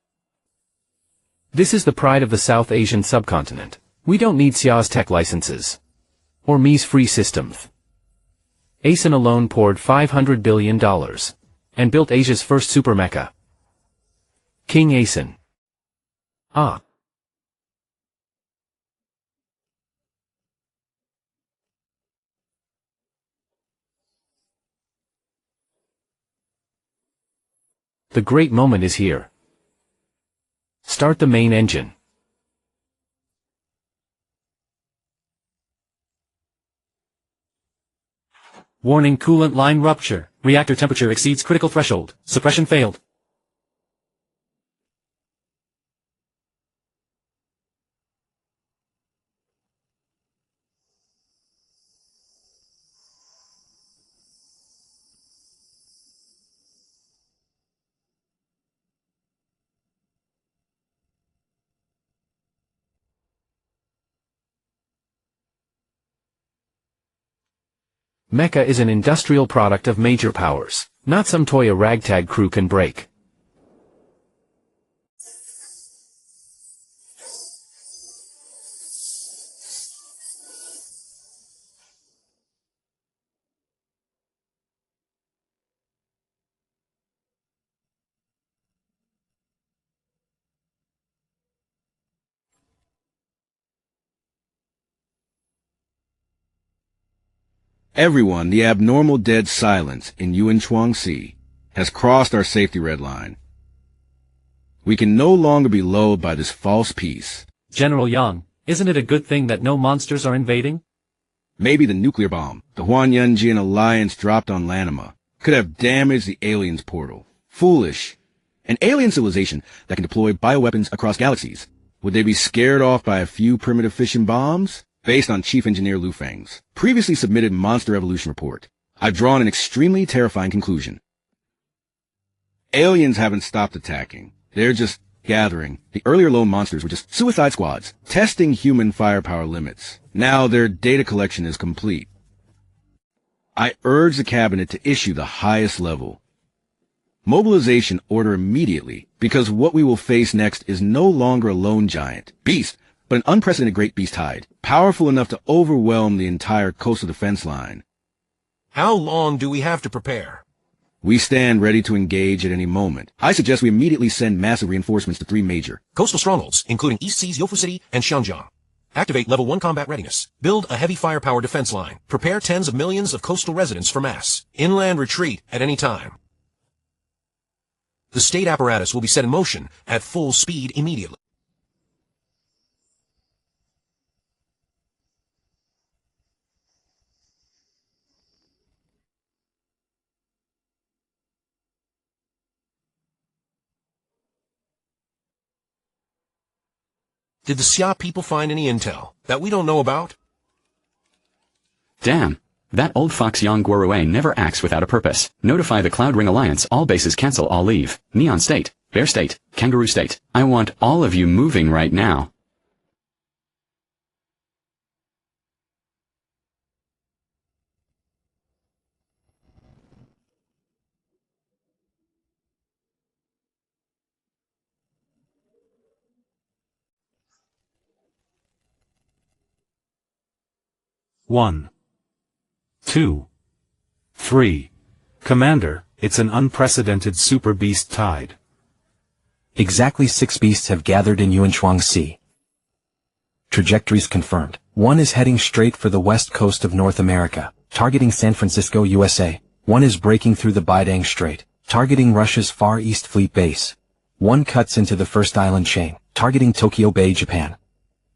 This is the pride of the South Asian subcontinent. We don't need Xia's tech licenses. Or Mi's free systems. ASEAN alone poured $500 billion. And built Asia's first super mecha. King ASEAN. Ah. The great moment is here. Start the main engine. Warning, coolant line rupture. Reactor temperature exceeds critical threshold. Suppression failed. Mecha is an industrial product of major powers, not some toy a ragtag crew can break. Everyone, the abnormal dead silence in Xianxia has crossed our safety red line. We can no longer be lulled by this false peace. General Yang, isn't it a good thing that no monsters are invading? Maybe the nuclear bomb the Huanyuanjian Alliance dropped on Lanima could have damaged the aliens' portal. Foolish. An alien civilization that can deploy bioweapons across galaxies. Would they be scared off by a few primitive fission bombs? Based on Chief Engineer Lu Feng's previously submitted Monster Evolution report, I've drawn an extremely terrifying conclusion. Aliens haven't stopped attacking. They're just gathering. The earlier lone monsters were just suicide squads, testing human firepower limits. Now their data collection is complete. I urge the cabinet to issue the highest level mobilization order immediately, because what we will face next is no longer a lone giant beast, but an unprecedented great beast tide, powerful enough to overwhelm the entire coastal defense line. How long do we have to prepare? We stand ready to engage at any moment. I suggest we immediately send massive reinforcements to 3 major coastal strongholds, including East Sea's Youfu City and Xianxia. Activate level 1 combat readiness. Build a heavy firepower defense line. Prepare tens of millions of coastal residents for mass inland retreat at any time. The state apparatus will be set in motion at full speed immediately. Did the Xia people find any intel that we don't know about? Damn. That old fox Yang Guorue never acts without a purpose. Notify the Cloud Ring Alliance, all bases cancel, all leave. Neon State, Bear State, Kangaroo State. I want all of you moving right now. One, 2, 3. Commander, it's an unprecedented super beast tide. Exactly 6 beasts have gathered in Xianxia. Trajectories confirmed. One is heading straight for the west coast of North America, targeting San Francisco, USA. One is breaking through the Baidang Strait, targeting Russia's Far East Fleet Base. One cuts into the first island chain, targeting Tokyo Bay, Japan.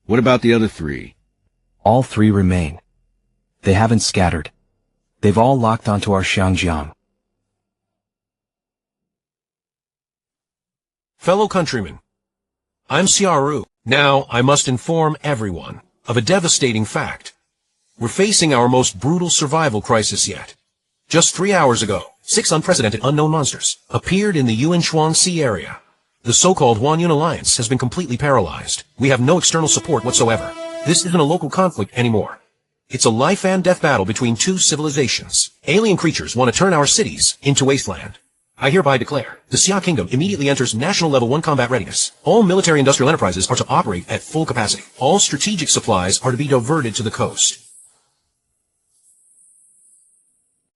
What about the other 3? All 3 remain. They haven't scattered. They've all locked onto our Xianxia. Fellow countrymen, I'm Xiaoru. Now I must inform everyone of a devastating fact. We're facing our most brutal survival crisis yet. Just 3 hours ago, 6 unprecedented unknown monsters appeared in the Xianxia area. The so-called Huanyuan Alliance has been completely paralyzed. We have no external support whatsoever. This isn't a local conflict anymore. It's a life and death battle between 2 civilizations. Alien creatures want to turn our cities into wasteland. I hereby declare, the Xia Kingdom immediately enters National Level 1 combat readiness. All military-industrial enterprises are to operate at full capacity. All strategic supplies are to be diverted to the coast.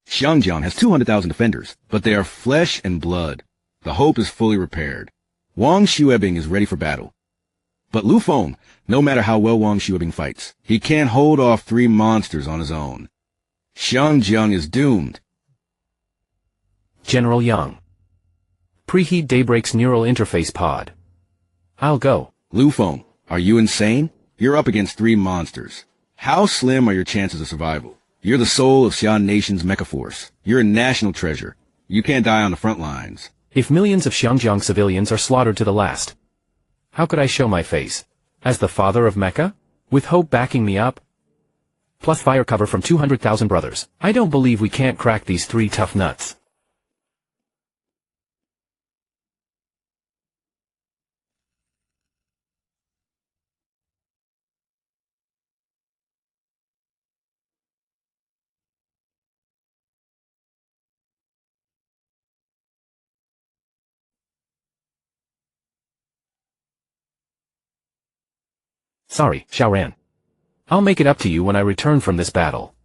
Xianxia has 200,000 defenders, but they are flesh and blood. The Hope is fully repaired. Wang Xuebing is ready for battle. But Lu Feng, no matter how well Wang Xuebing fights, he can't hold off 3 monsters on his own. Xianxia is doomed. General Yang. Preheat Daybreak's neural interface pod. I'll go. Lu Feng, are you insane? You're up against 3 monsters. How slim are your chances of survival? You're the soul of Xian Nation's mecha force. You're a national treasure. You can't die on the front lines. If millions of Xinjiang civilians are slaughtered to the last, how could I show my face? As the father of Mecha? With Hope backing me up? Plus fire cover from 200,000 brothers. I don't believe we can't crack these 3 tough nuts. Sorry, Xiaoran. I'll make it up to you when I return from this battle.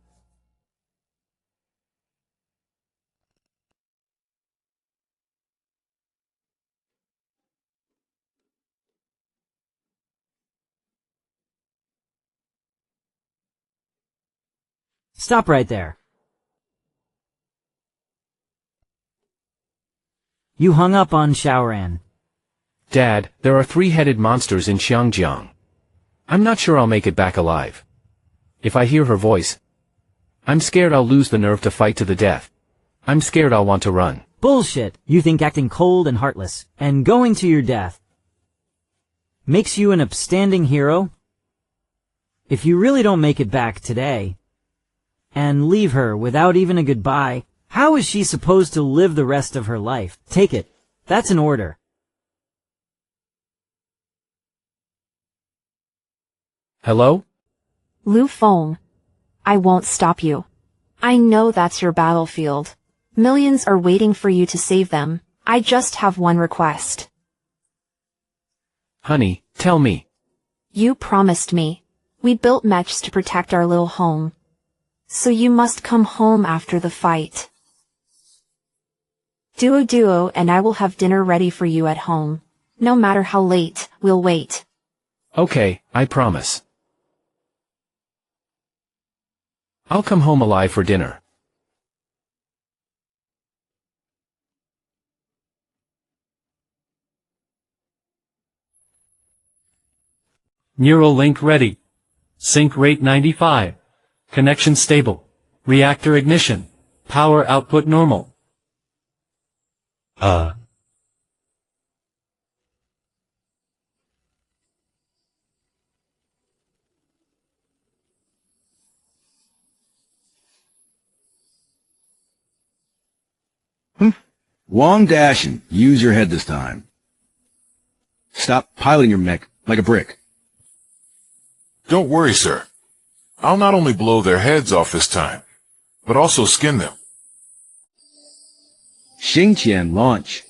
Stop right there. You hung up on Xiaoran. Dad, there are 3-headed monsters in Xiangjiang. I'm not sure I'll make it back alive. If I hear her voice, I'm scared I'll lose the nerve to fight to the death. I'm scared I'll want to run. Bullshit. You think acting cold and heartless, and going to your death, makes you an upstanding hero? If you really don't make it back today, and leave her without even a goodbye, how is she supposed to live the rest of her life? Take it. That's an order. Hello? Lu Feng, I won't stop you. I know that's your battlefield. Millions are waiting for you to save them. I just have one request. Honey, tell me. You promised me. We built mechs to protect our little home. So you must come home after the fight. Duo and I will have dinner ready for you at home. No matter how late, we'll wait. Okay, I promise. I'll come home alive for dinner. Neural link ready. Sync rate 95. Connection stable. Reactor ignition. Power output normal. Wang Dashin, use your head this time. Stop piloting your mech like a brick. Don't worry, sir. I'll not only blow their heads off this time, but also skin them. Xingqian launch.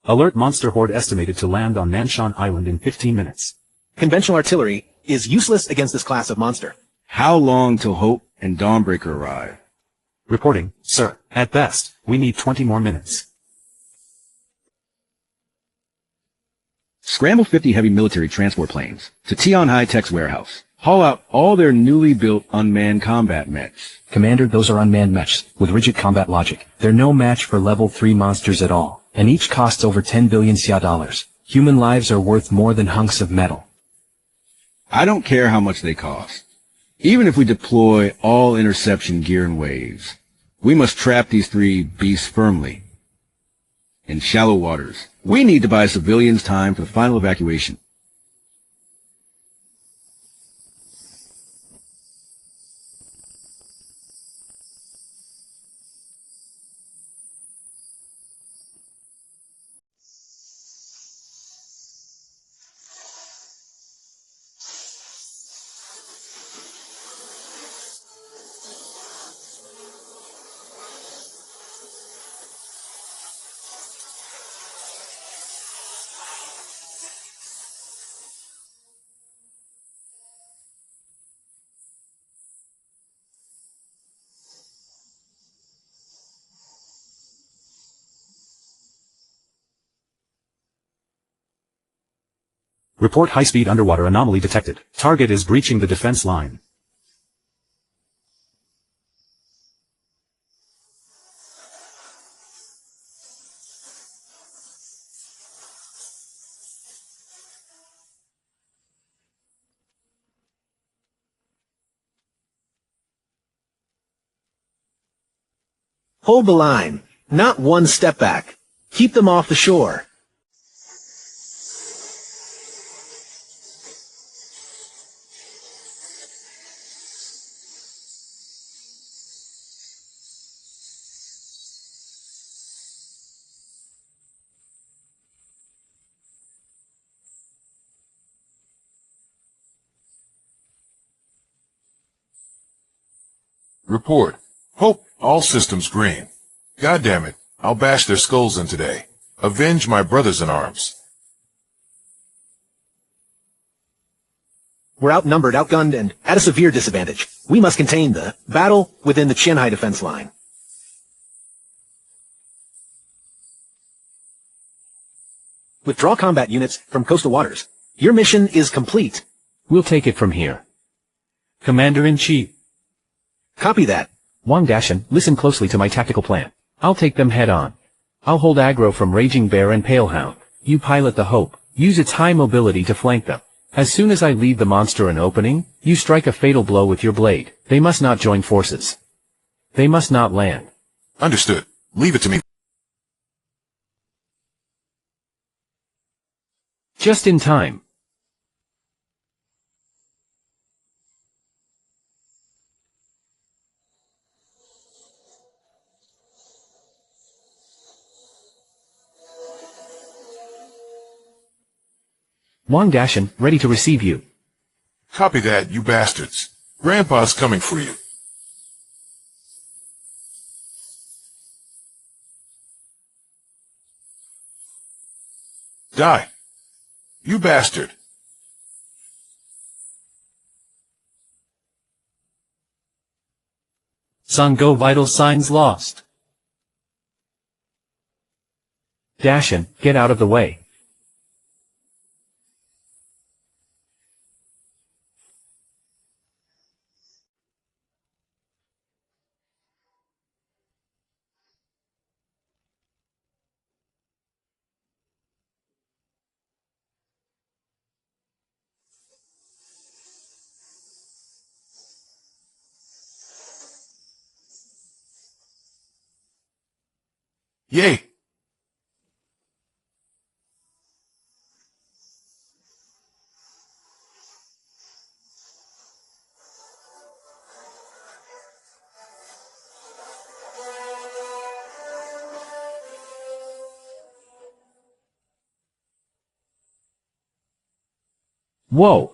Alert monster horde estimated to land on Nanshan Island in 15 minutes. Conventional artillery is useless against this class of monster. How long till Hope and Dawnbreaker arrive? Reporting, sir. At best, we need 20 more minutes. Scramble 50 heavy military transport planes to Tian High Tech's warehouse. Haul out all their newly built unmanned combat mechs. Commander, those are unmanned mechs with rigid combat logic. They're no match for level 3 monsters at all, and each costs over 10 billion Xia dollars. Human lives are worth more than hunks of metal. I don't care how much they cost. Even if we deploy all interception gear and waves, we must trap these 3 beasts firmly in shallow waters. We need to buy civilians time for the final evacuation. Report high-speed underwater anomaly detected. Target is breaching the defense line. Hold the line. Not one step back. Keep them off the shore. Report. Hope all systems green. God damn it, I'll bash their skulls in today. Avenge my brothers in arms. We're outnumbered, outgunned, and at a severe disadvantage. We must contain the battle within the Qianhai defense line. Withdraw combat units from coastal waters. Your mission is complete. We'll take it from here. Commander-in-Chief. Copy that. Wang Dashan, listen closely to my tactical plan. I'll take them head on. I'll hold aggro from Raging Bear and Palehound. You pilot the Hope. Use its high mobility to flank them. As soon as I leave the monster an opening, you strike a fatal blow with your blade. They must not join forces. They must not land. Understood. Leave it to me. Just in time. Wang Dashan, ready to receive you. Copy that, you bastards. Grandpa's coming for you. Die. You bastard. Sango vital signs lost. Dashan, get out of the way. Yay. Whoa!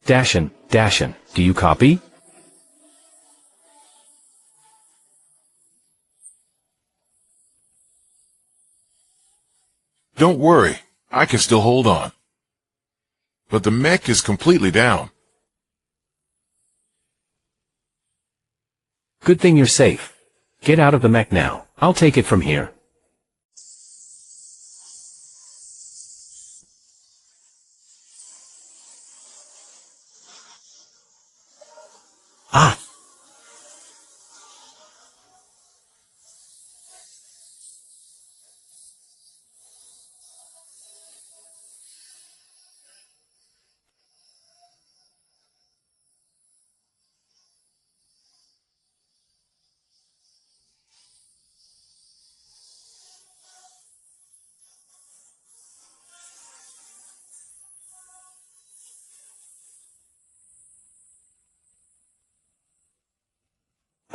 Dashan, do you copy? Don't worry, I can still hold on. But the mech is completely down. Good thing you're safe. Get out of the mech now. I'll take it from here. Ah!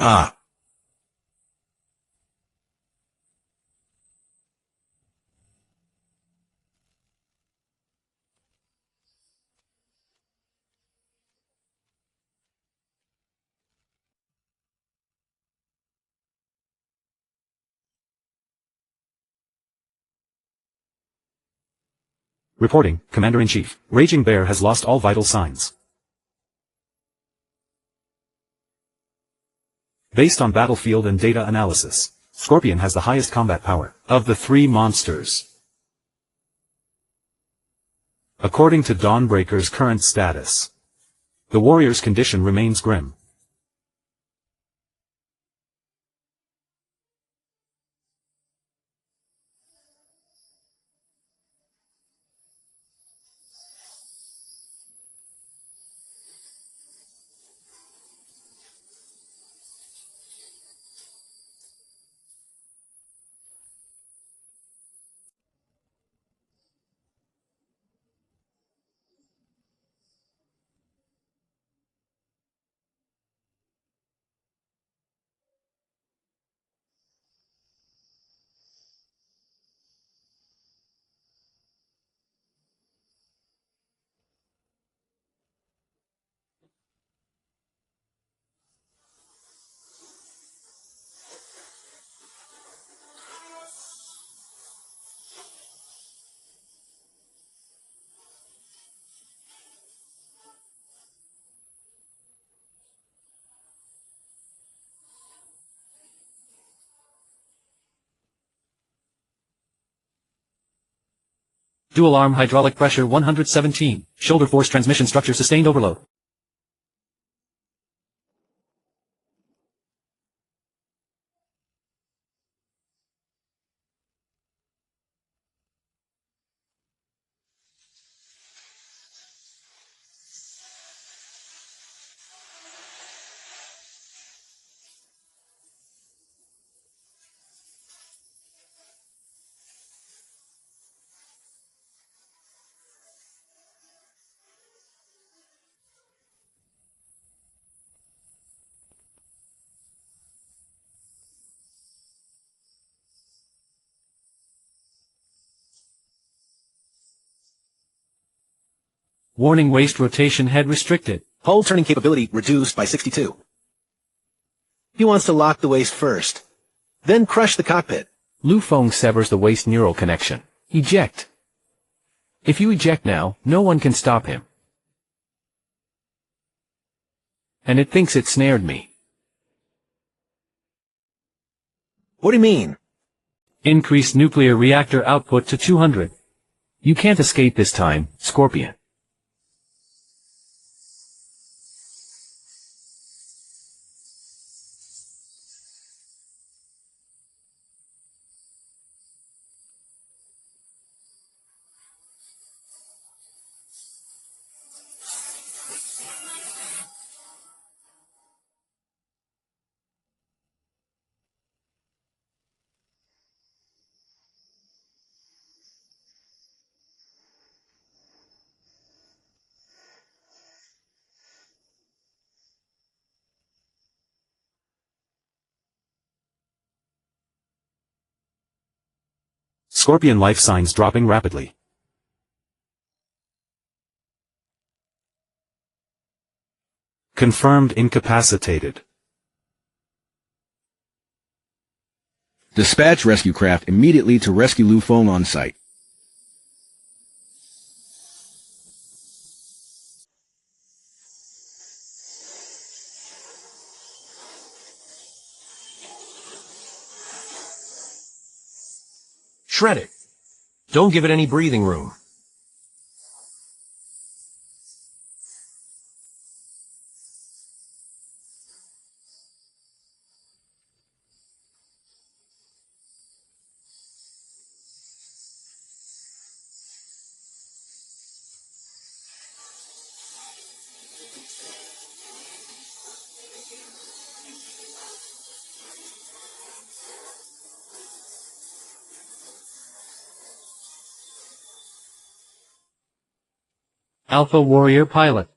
Ah. Reporting, Commander-in-Chief. Raging Bear has lost all vital signs. Based on battlefield and data analysis, Scorpion has the highest combat power of the three monsters. According to Dawnbreaker's current status, the warrior's condition remains grim. Dual arm hydraulic pressure 117. Shoulder force transmission structure sustained overload. Warning, waist rotation head restricted. Hull turning capability reduced by 62. He wants to lock the waist first, then crush the cockpit. Lu Feng severs the waist neural connection. Eject. If you eject now, no one can stop him. And it thinks it snared me. What do you mean? Increase nuclear reactor output to 200. You can't escape this time, Scorpion. Scorpion life signs dropping rapidly. Confirmed incapacitated. Dispatch rescue craft immediately to rescue Lu Feng on site. Shred it. Don't give it any breathing room. Alpha Warrior Pilot.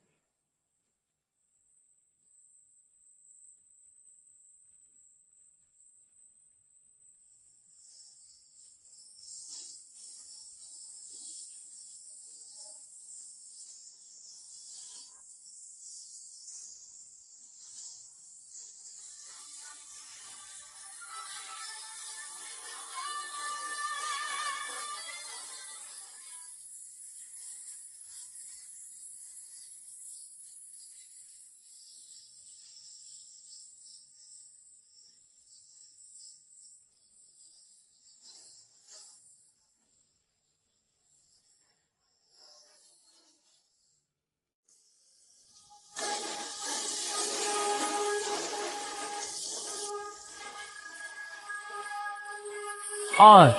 On.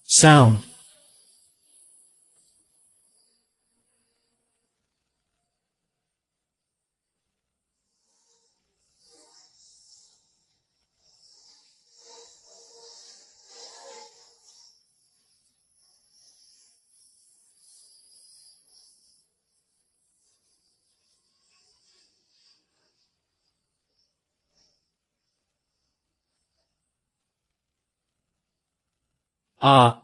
Sound. Ah.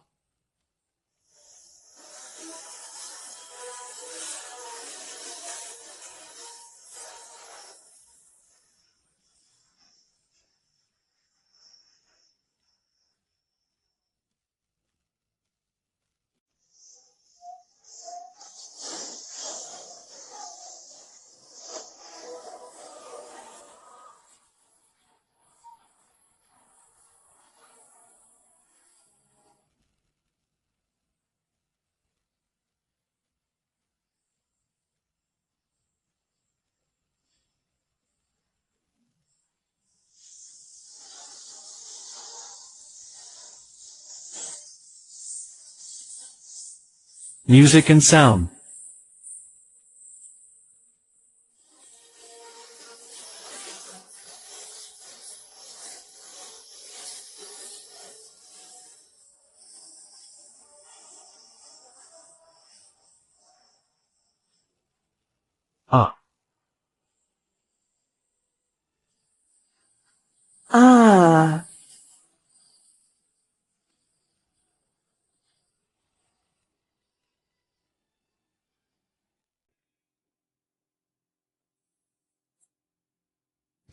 Music and sound. Ah. Ah.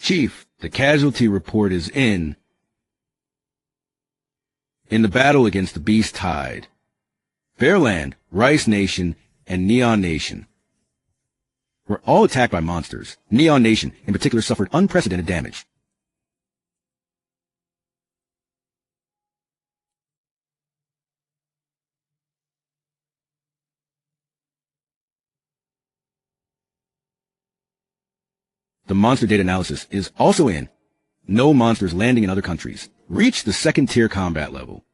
Chief, the casualty report is in the battle against the Beast Tide, Fairland, Rice Nation, and Neon Nation were all attacked by monsters. Neon Nation, in particular, suffered unprecedented damage. The monster data analysis is also in. No monsters landing in other countries. Reach the second tier combat level.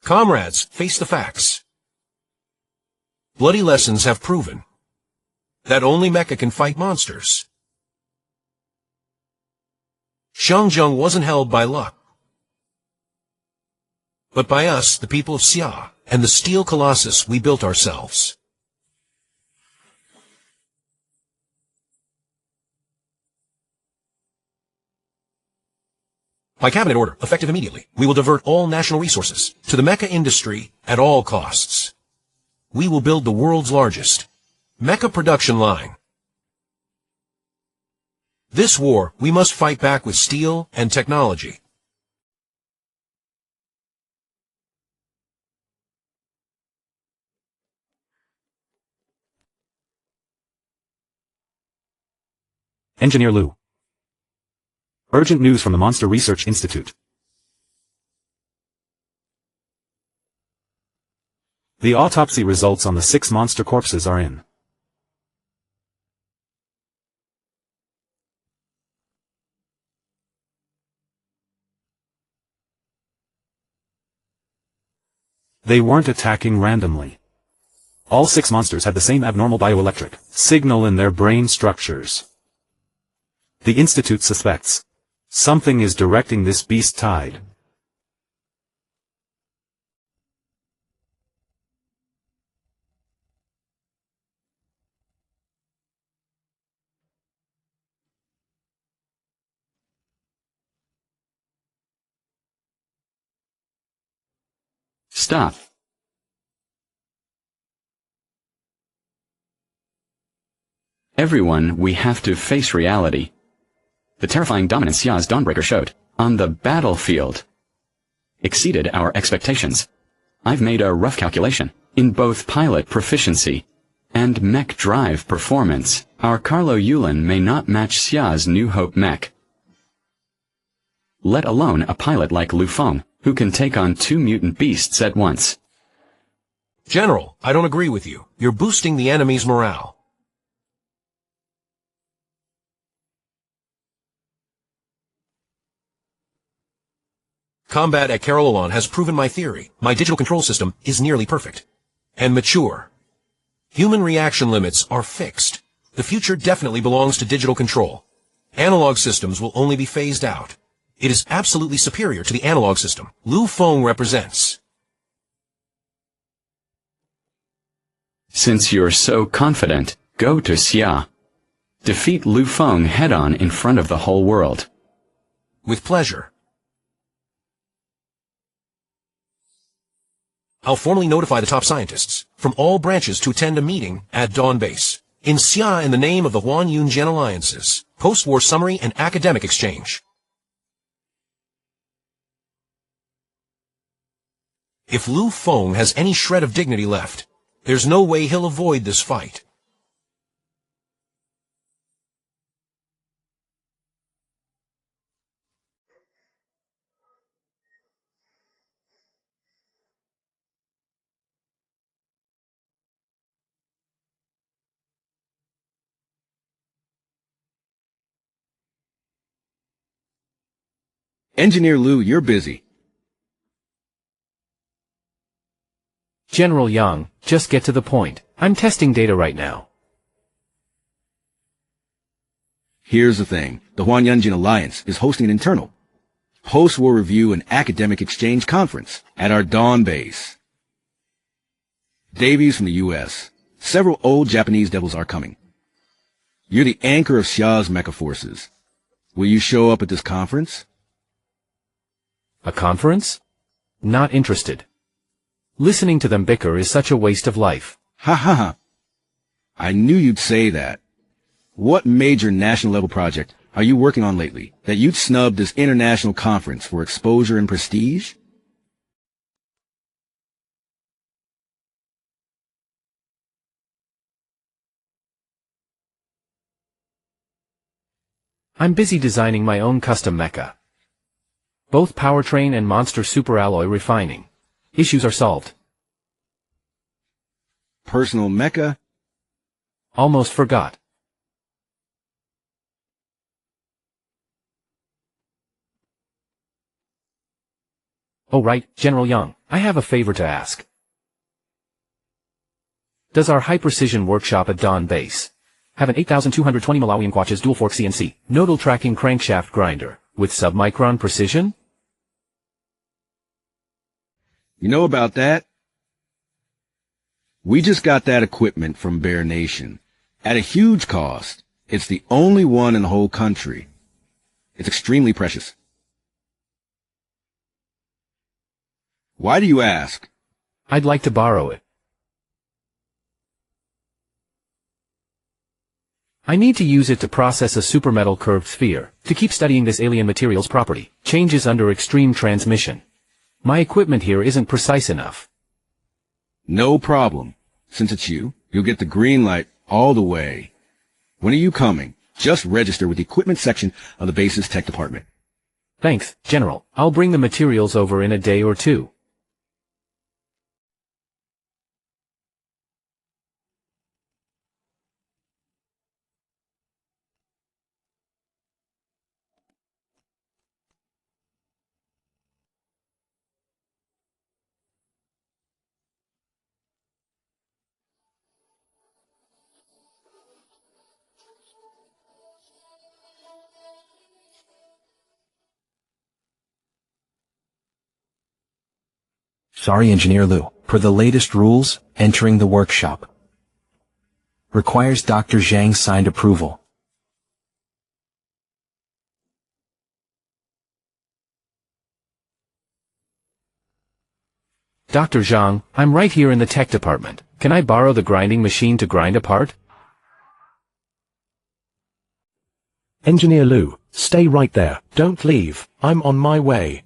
Comrades, face the facts. Bloody lessons have proven that only Mecha can fight monsters. Xianxia wasn't held by luck, but by us, the people of Xia, and the steel colossus we built ourselves. By cabinet order, effective immediately, we will divert all national resources to the mecha industry at all costs. We will build the world's largest mecha production line. This war, we must fight back with steel and technology. Engineer Lu. Urgent news from the Monster Research Institute. The autopsy results on the 6 monster corpses are in. They weren't attacking randomly. All 6 monsters had the same abnormal bioelectric signal in their brain structures. The Institute suspects something is directing this beast tide. Stop. Everyone, we have to face reality. The terrifying dominance Xia's Dawnbreaker showed on the battlefield. exceeded our expectations. I've made a rough calculation. In both pilot proficiency and mech drive performance, our Carlo Yulin may not match Xia's New Hope mech. Let alone a pilot like Lu Feng, who can take on 2 mutant beasts at once. General, I don't agree with you. You're boosting the enemy's morale. Combat at Carololon has proven my theory. My digital control system is nearly perfect. And mature. Human reaction limits are fixed. The future definitely belongs to digital control. Analog systems will only be phased out. It is absolutely superior to the analog system Lu Feng represents. Since you're so confident, go to Xia. Defeat Lu Feng head-on in front of the whole world. With pleasure. I'll formally notify the top scientists from all branches to attend a meeting at Dawn Base in Xia in the name of the Huan Yunjian Alliances, post-war summary and academic exchange. If Lu Feng has any shred of dignity left, there's no way he'll avoid this fight. Engineer Lu, you're busy. General Yang, just get to the point. I'm testing data right now. Here's the thing. The Huan Yunjian Alliance is hosting an internal post-war review and academic exchange conference at our Dawn Base. Davies from the U.S. Several old Japanese devils are coming. You're the anchor of Xia's mecha forces. Will you show up at this conference? A conference? Not interested. Listening to them bicker is such a waste of life. Ha ha ha. I knew you'd say that. What major national level project are you working on lately that you'd snub this international conference for exposure and prestige? I'm busy designing my own custom mecha. Both powertrain and monster superalloy refining. Issues are solved. Personal mecha? Almost forgot. Oh right, General Yang, I have a favor to ask. Does our high-precision workshop at Dawn Base have an 8220 Malawian Quatches dual-fork CNC, nodal tracking crankshaft grinder with submicron precision? You know about that? We just got that equipment from Bear Nation. At a huge cost. It's the only one in the whole country. It's extremely precious. Why do you ask? I'd like to borrow it. I need to use it to process a supermetal curved sphere, to keep studying this alien material's property, changes under extreme transmission. My equipment here isn't precise enough. No problem. Since it's you, you'll get the green light all the way. When are you coming? Just register with the equipment section of the base's tech department. Thanks, General. I'll bring the materials over in a day or two. Sorry, Engineer Lu. Per the latest rules, entering the workshop requires Dr. Zhang's signed approval. Dr. Zhang, I'm right here in the tech department. Can I borrow the grinding machine to grind a part? Engineer Lu, stay right there. Don't leave. I'm on my way.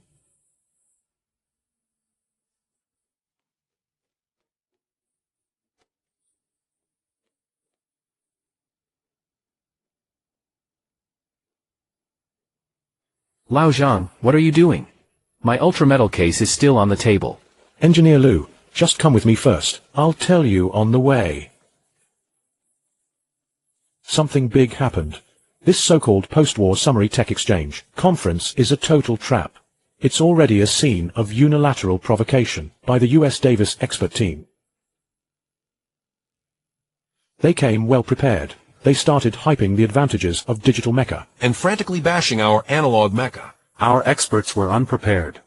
Lao Zhang, what are you doing? My ultra-metal case is still on the table. Engineer Lu, just come with me first. I'll tell you on the way. Something big happened. This so-called post-war summary tech exchange conference is a total trap. It's already a scene of unilateral provocation by the US Davis expert team. They came well prepared. They started hyping the advantages of digital mecha and frantically bashing our analog mecha. Our experts were unprepared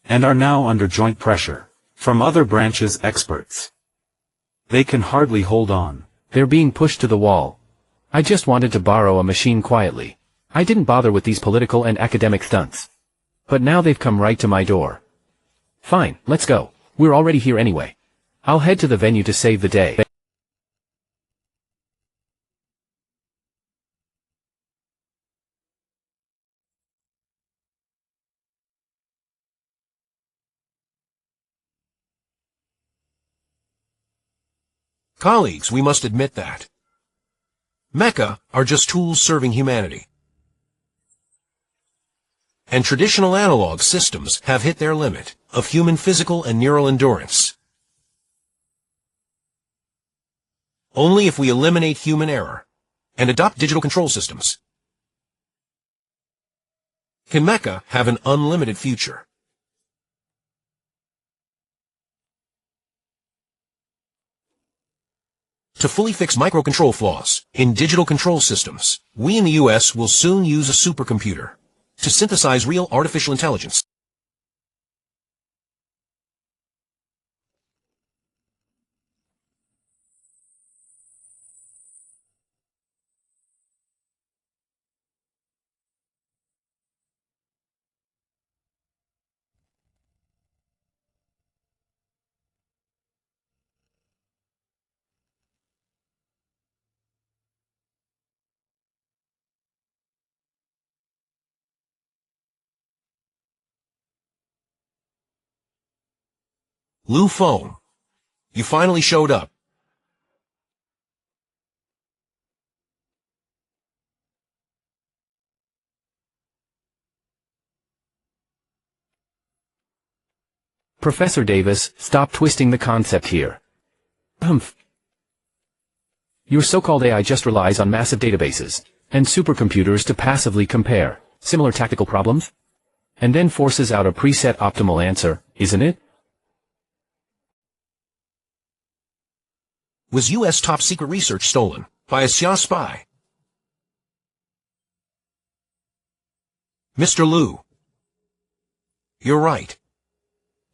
and are now under joint pressure from other branches' experts. They can hardly hold on. They're being pushed to the wall. I just wanted to borrow a machine quietly. I didn't bother with these political and academic stunts. But now they've come right to my door. Fine, let's go. We're already here anyway. I'll head to the venue to save the day. Colleagues, we must admit that. Mecha are just tools serving humanity. And traditional analog systems have hit their limit of human physical and neural endurance. Only if we eliminate human error and adopt digital control systems can Mecha have an unlimited future. To fully fix microcontrol flaws in digital control systems, we in the US will soon use a supercomputer to synthesize real artificial intelligence. Lu Feng, you finally showed up. Professor Davis, stop twisting the concept here. Your so-called AI just relies on massive databases and supercomputers to passively compare similar tactical problems, and then forces out a preset optimal answer, isn't it? Was U.S. top-secret research stolen by a Xia spy? Mr. Lu, you're right.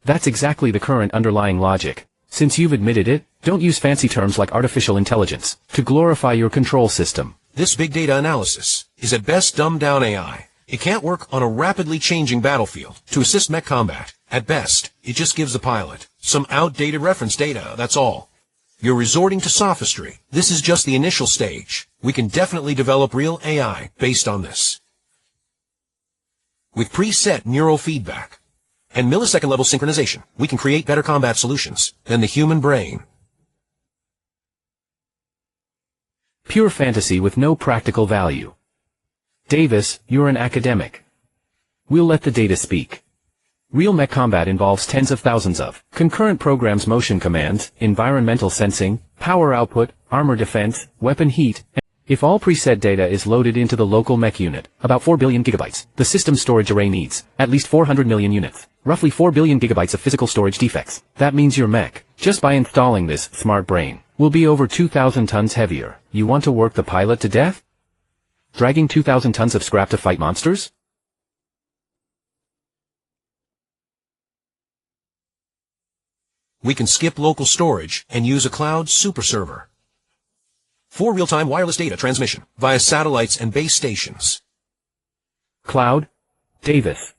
That's exactly the current underlying logic. Since you've admitted it, don't use fancy terms like artificial intelligence to glorify your control system. This big data analysis is at best dumbed-down AI. It can't work on a rapidly changing battlefield to assist mech combat. At best, it just gives the pilot some outdated reference data, that's all. You're resorting to sophistry. This is just the initial stage. We can definitely develop real AI based on this. With preset neural feedback and millisecond-level synchronization, we can create better combat solutions than the human brain. Pure fantasy with no practical value. Davis, you're an academic. We'll let the data speak. Real mech combat involves tens of thousands of concurrent programs, motion commands, environmental sensing, power output, armor defense, weapon heat, and if all preset data is loaded into the local mech unit, about 4 billion gigabytes, the system storage array needs at least 400 million units, roughly 4 billion gigabytes of physical storage defects. That means your mech, just by installing this smart brain, will be over 2,000 tons heavier. You want to work the pilot to death? Dragging 2,000 tons of scrap to fight monsters? We can skip local storage and use a cloud super server for real-time wireless data transmission via satellites and base stations. Cloud? Davis.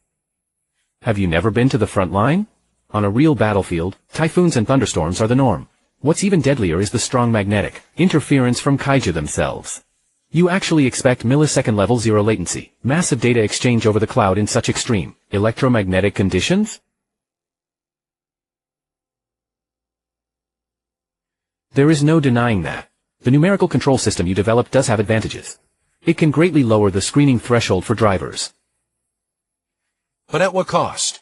Have you never been to the front line? On a real battlefield, typhoons and thunderstorms are the norm. What's even deadlier is the strong magnetic interference from kaiju themselves. You actually expect millisecond-level zero latency, massive data exchange over the cloud in such extreme electromagnetic conditions? There is no denying that. The numerical control system you developed does have advantages. It can greatly lower the screening threshold for drivers. But at what cost?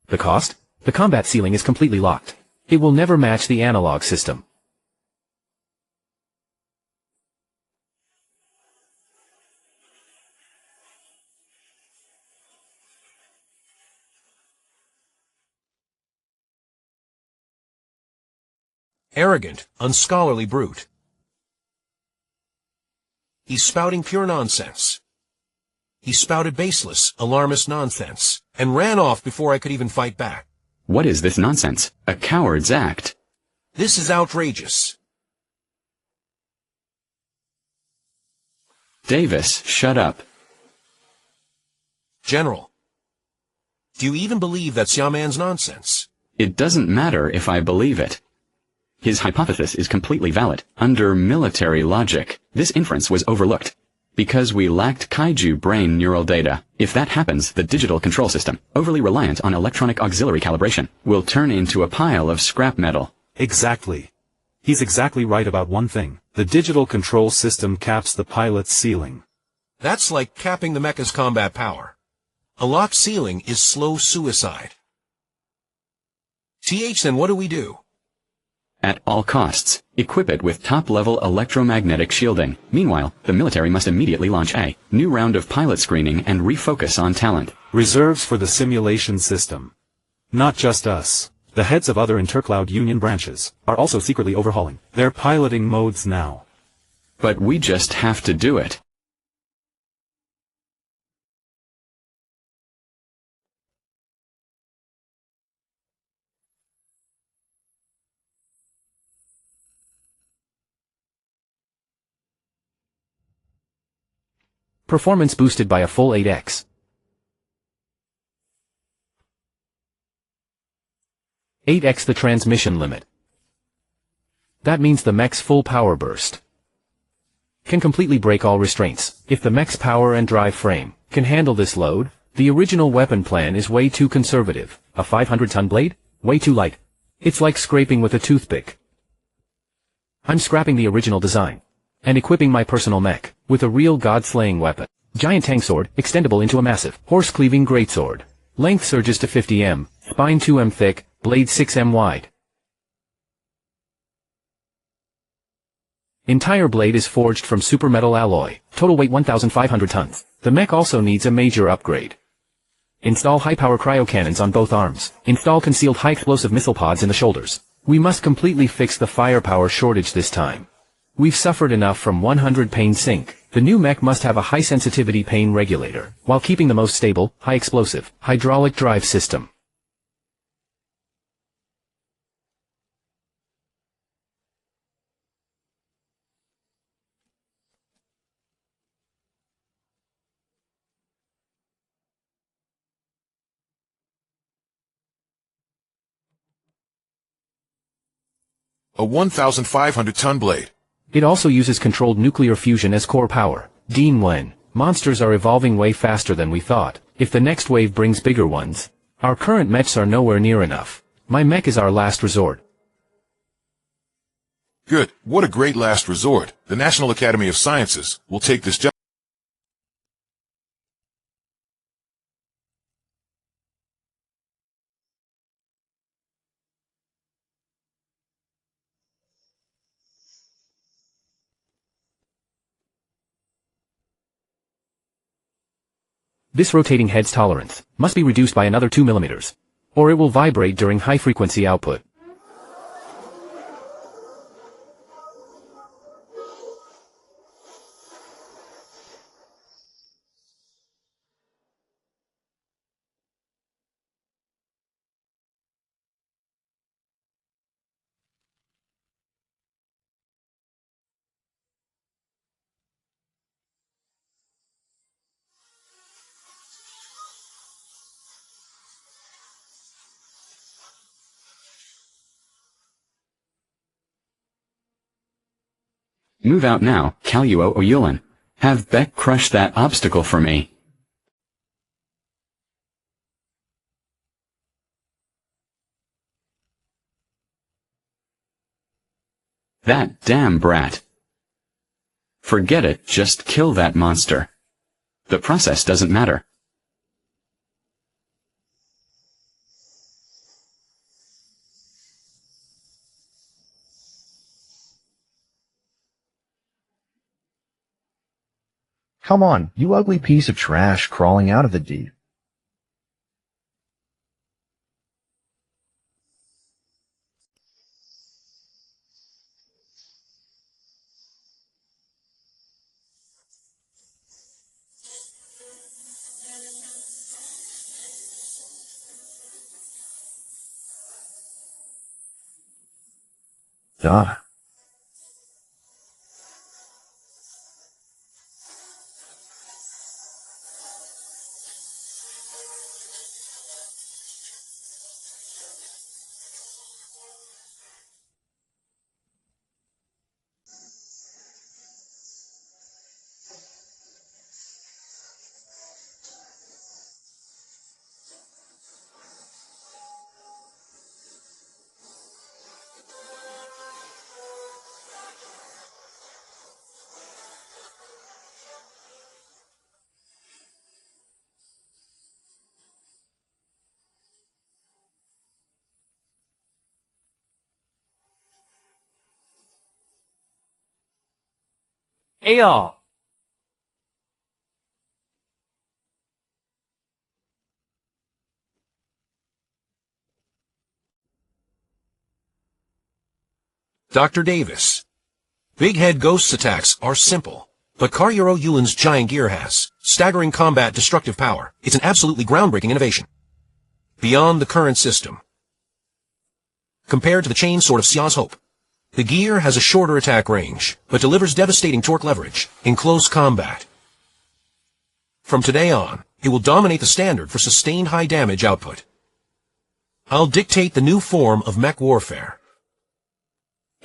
The cost? The combat ceiling is completely locked. It will never match the analog system. Arrogant, unscholarly brute. He's spouting pure nonsense. He spouted baseless, alarmist nonsense, and ran off before I could even fight back. What is this nonsense? A coward's act. This is outrageous. Davis, shut up. General, do you even believe that Xiaman's nonsense? It doesn't matter if I believe it. His hypothesis is completely valid. Under military logic, this inference was overlooked. Because we lacked kaiju brain neural data. If that happens, the digital control system, overly reliant on electronic auxiliary calibration, will turn into a pile of scrap metal. Exactly. He's exactly right about one thing. The digital control system caps the pilot's ceiling. That's like capping the mecha's combat power. A locked ceiling is slow suicide. Then what do we do? At all costs, equip it with top-level electromagnetic shielding. Meanwhile, the military must immediately launch a new round of pilot screening and refocus on talent. Reserves for the simulation system. Not just us. The heads of other Intercloud Union branches are also secretly overhauling their piloting modes now. But we just have to do it. Performance boosted by a full 8x. 8x the transmission limit. That means the mech's full power burst can completely break all restraints. If the mech's power and drive frame can handle this load, the original weapon plan is way too conservative. A 500-ton blade? Way too light. It's like scraping with a toothpick. I'm scrapping the original design and equipping my personal mech with a real god-slaying weapon. Giant tank sword, extendable into a massive, horse-cleaving greatsword. Length surges to 50 m, spine 2 m thick, blade 6 m wide. Entire blade is forged from super metal alloy, total weight 1,500 tons. The mech also needs a major upgrade. Install high-power cryocannons on both arms. Install concealed high-explosive missile pods in the shoulders. We must completely fix the firepower shortage this time. We've suffered enough from 100 pain sink. The new mech must have a high-sensitivity pain regulator, while keeping the most stable, high-explosive, hydraulic drive system. A 1,500-ton blade. It also uses controlled nuclear fusion as core power. Dean Wen, monsters are evolving way faster than we thought. If the next wave brings bigger ones, our current mechs are nowhere near enough. My mech is our last resort. Good. What a great last resort. The National Academy of Sciences will take this job. This rotating head's tolerance must be reduced by another 2 mm, or it will vibrate during high-frequency output. Move out now, Kaluo Oyulan. Have Beck crush that obstacle for me. That damn brat. Forget it, just kill that monster. The process doesn't matter. Come on, you ugly piece of trash crawling out of the deep. Duh. Ayo! Dr. Davis. Big Head Ghost's attacks are simple, but Karyuro Yulin's giant gear has staggering combat destructive power. It's an absolutely groundbreaking innovation. Beyond the current system. Compared to the chain sword of Xia's Hope, the gear has a shorter attack range, but delivers devastating torque leverage in close combat. From today on, it will dominate the standard for sustained high damage output. I'll dictate the new form of mech warfare.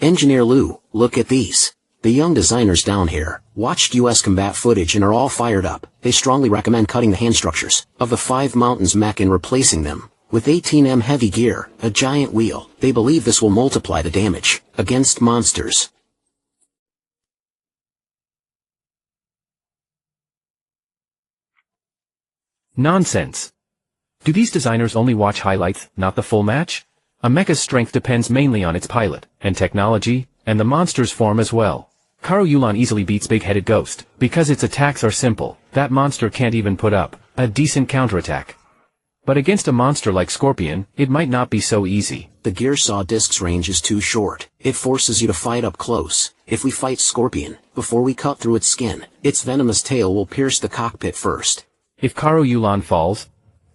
Engineer Lu, look at these. The young designers down here watched US combat footage and are all fired up. They strongly recommend cutting the hand structures of the 5 mountains mech and replacing them with 18M heavy gear, a giant wheel. They believe this will multiply the damage against monsters. Nonsense. Do these designers only watch highlights, not the full match? A mecha's strength depends mainly on its pilot, and technology, and the monster's form as well. Karu Yulan easily beats Big-Headed Ghost, because its attacks are simple. That monster can't even put up a decent counterattack. But against a monster like Scorpion, it might not be so easy. The gear saw disc's range is too short. It forces you to fight up close. If we fight Scorpion, before we cut through its skin, its venomous tail will pierce the cockpit first. If Karu Yulan falls,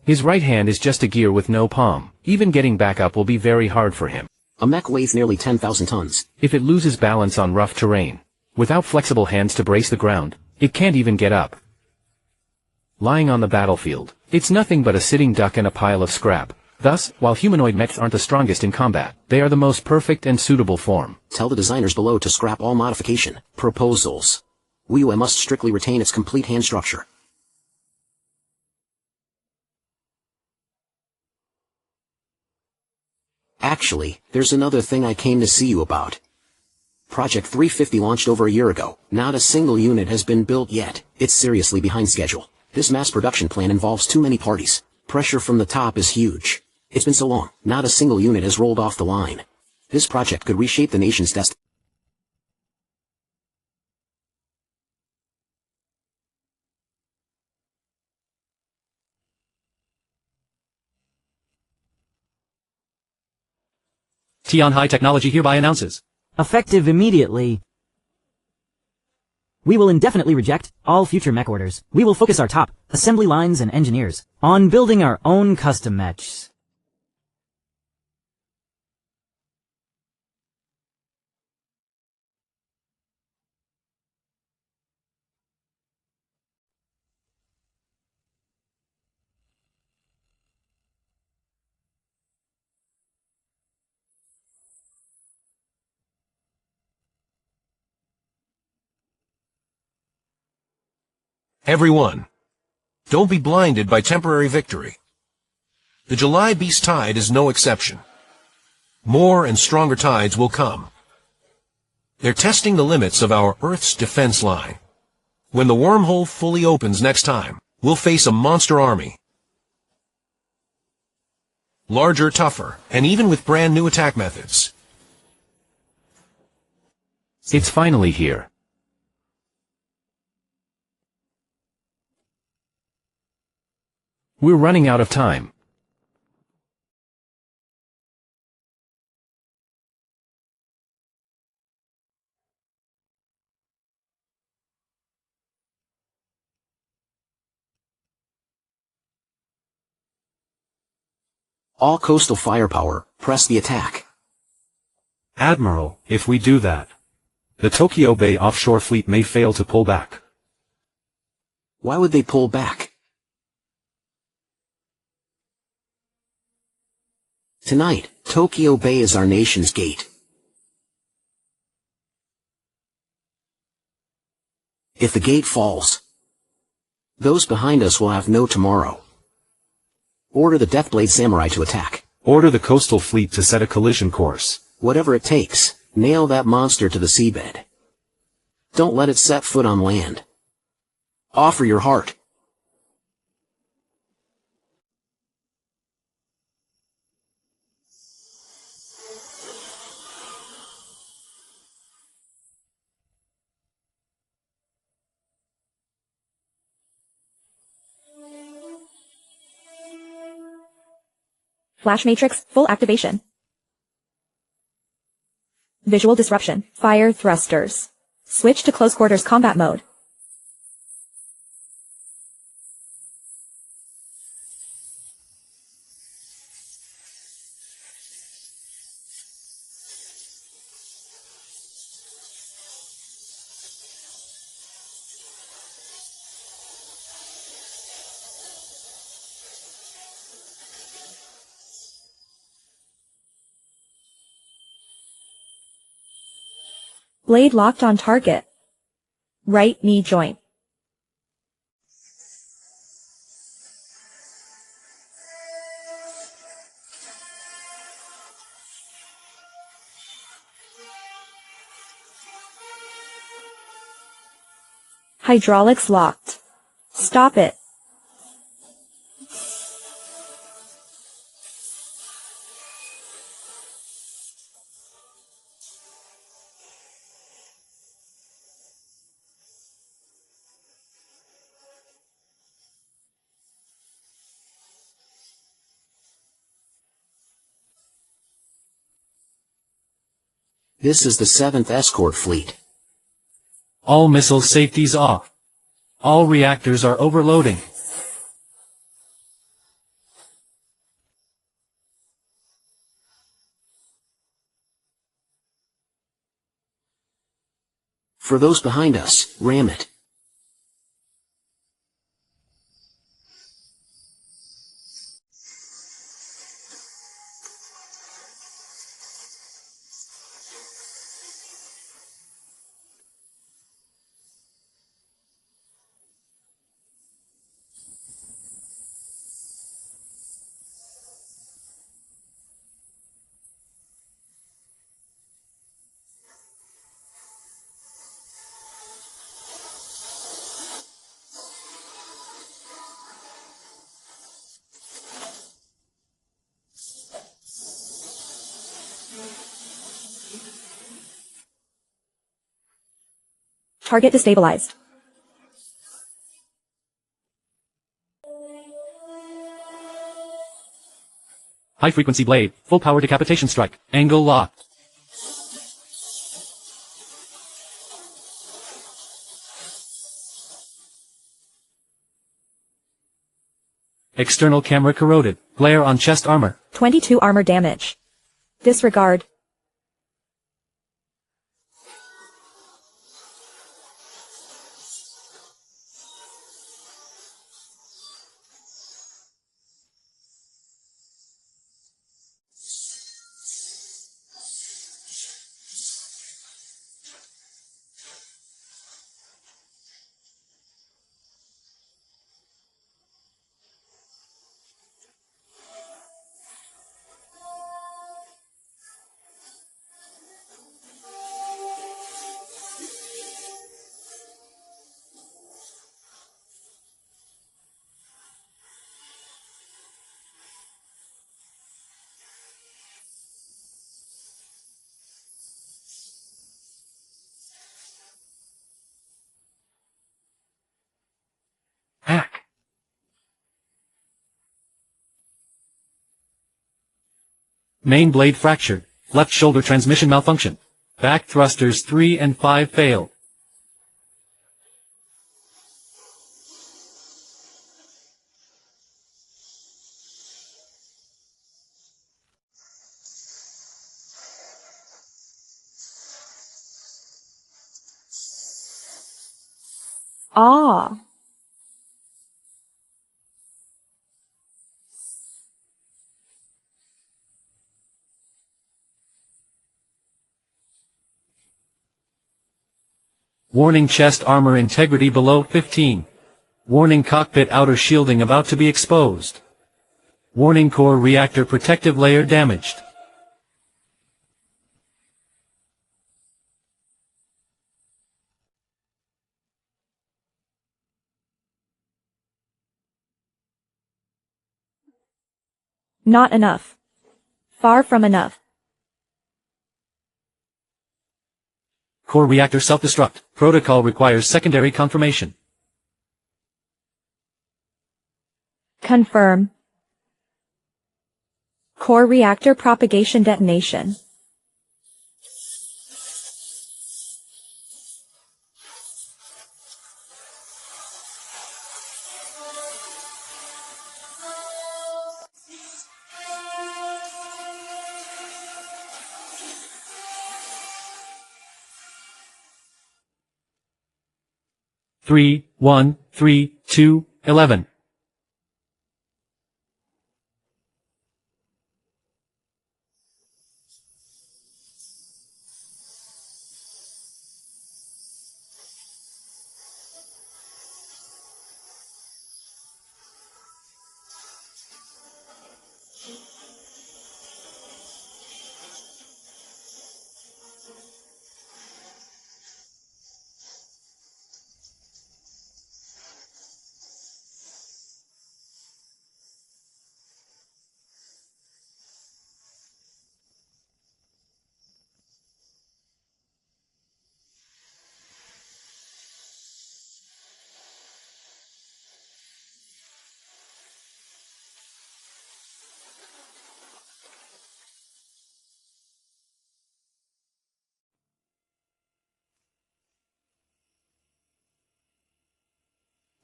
his right hand is just a gear with no palm. Even getting back up will be very hard for him. A mech weighs nearly 10,000 tons. If it loses balance on rough terrain, without flexible hands to brace the ground, it can't even get up. Lying on the battlefield, it's nothing but a sitting duck and a pile of scrap. Thus, while humanoid mechs aren't the strongest in combat, they are the most perfect and suitable form. Tell the designers below to scrap all modification proposals. WiiWare must strictly retain its complete hand structure. Actually, there's another thing I came to see you about. Project 350 launched over a year ago. Not a single unit has been built yet. It's seriously behind schedule. This mass production plan involves too many parties. Pressure from the top is huge. It's been so long, not a single unit has rolled off the line. This project could reshape the nation's destiny. Tianhai Technology hereby announces. Effective immediately. We will indefinitely reject all future mech orders. We will focus our top assembly lines and engineers on building our own custom mechs. Everyone, don't be blinded by temporary victory. The July Beast Tide is no exception. More and stronger tides will come. They're testing the limits of our Earth's defense line. When the wormhole fully opens next time, we'll face a monster army. Larger, tougher, and even with brand new attack methods. It's finally here. We're running out of time. All coastal firepower, press the attack. Admiral, if we do that, the Tokyo Bay offshore fleet may fail to pull back. Why would they pull back? Tonight, Tokyo Bay is our nation's gate. If the gate falls, those behind us will have no tomorrow. Order the Deathblade Samurai to attack. Order the coastal fleet to set a collision course. Whatever it takes, nail that monster to the seabed. Don't let it set foot on land. Offer your heart. Flash matrix, full activation. Visual disruption, fire thrusters. Switch to close quarters combat mode. Blade locked on target. Right knee joint. Hydraulics locked. Stop it. This is the 7th Escort Fleet. All missile safeties off. All reactors are overloading. For those behind us, ram it. Target destabilized. High frequency blade, full power decapitation strike, angle locked. External camera corroded, glare on chest armor. 22 armor damage. Disregard. Main blade fractured. Left shoulder transmission malfunction. Back thrusters 3 and 5 failed. Ah. Warning chest armor integrity below 15. Warning cockpit outer shielding about to be exposed. Warning core reactor protective layer damaged. Not enough. Far from enough. Core reactor self-destruct. Protocol requires secondary confirmation. Confirm. Core reactor propagation detonation. Three, 1, 3, 2, 11.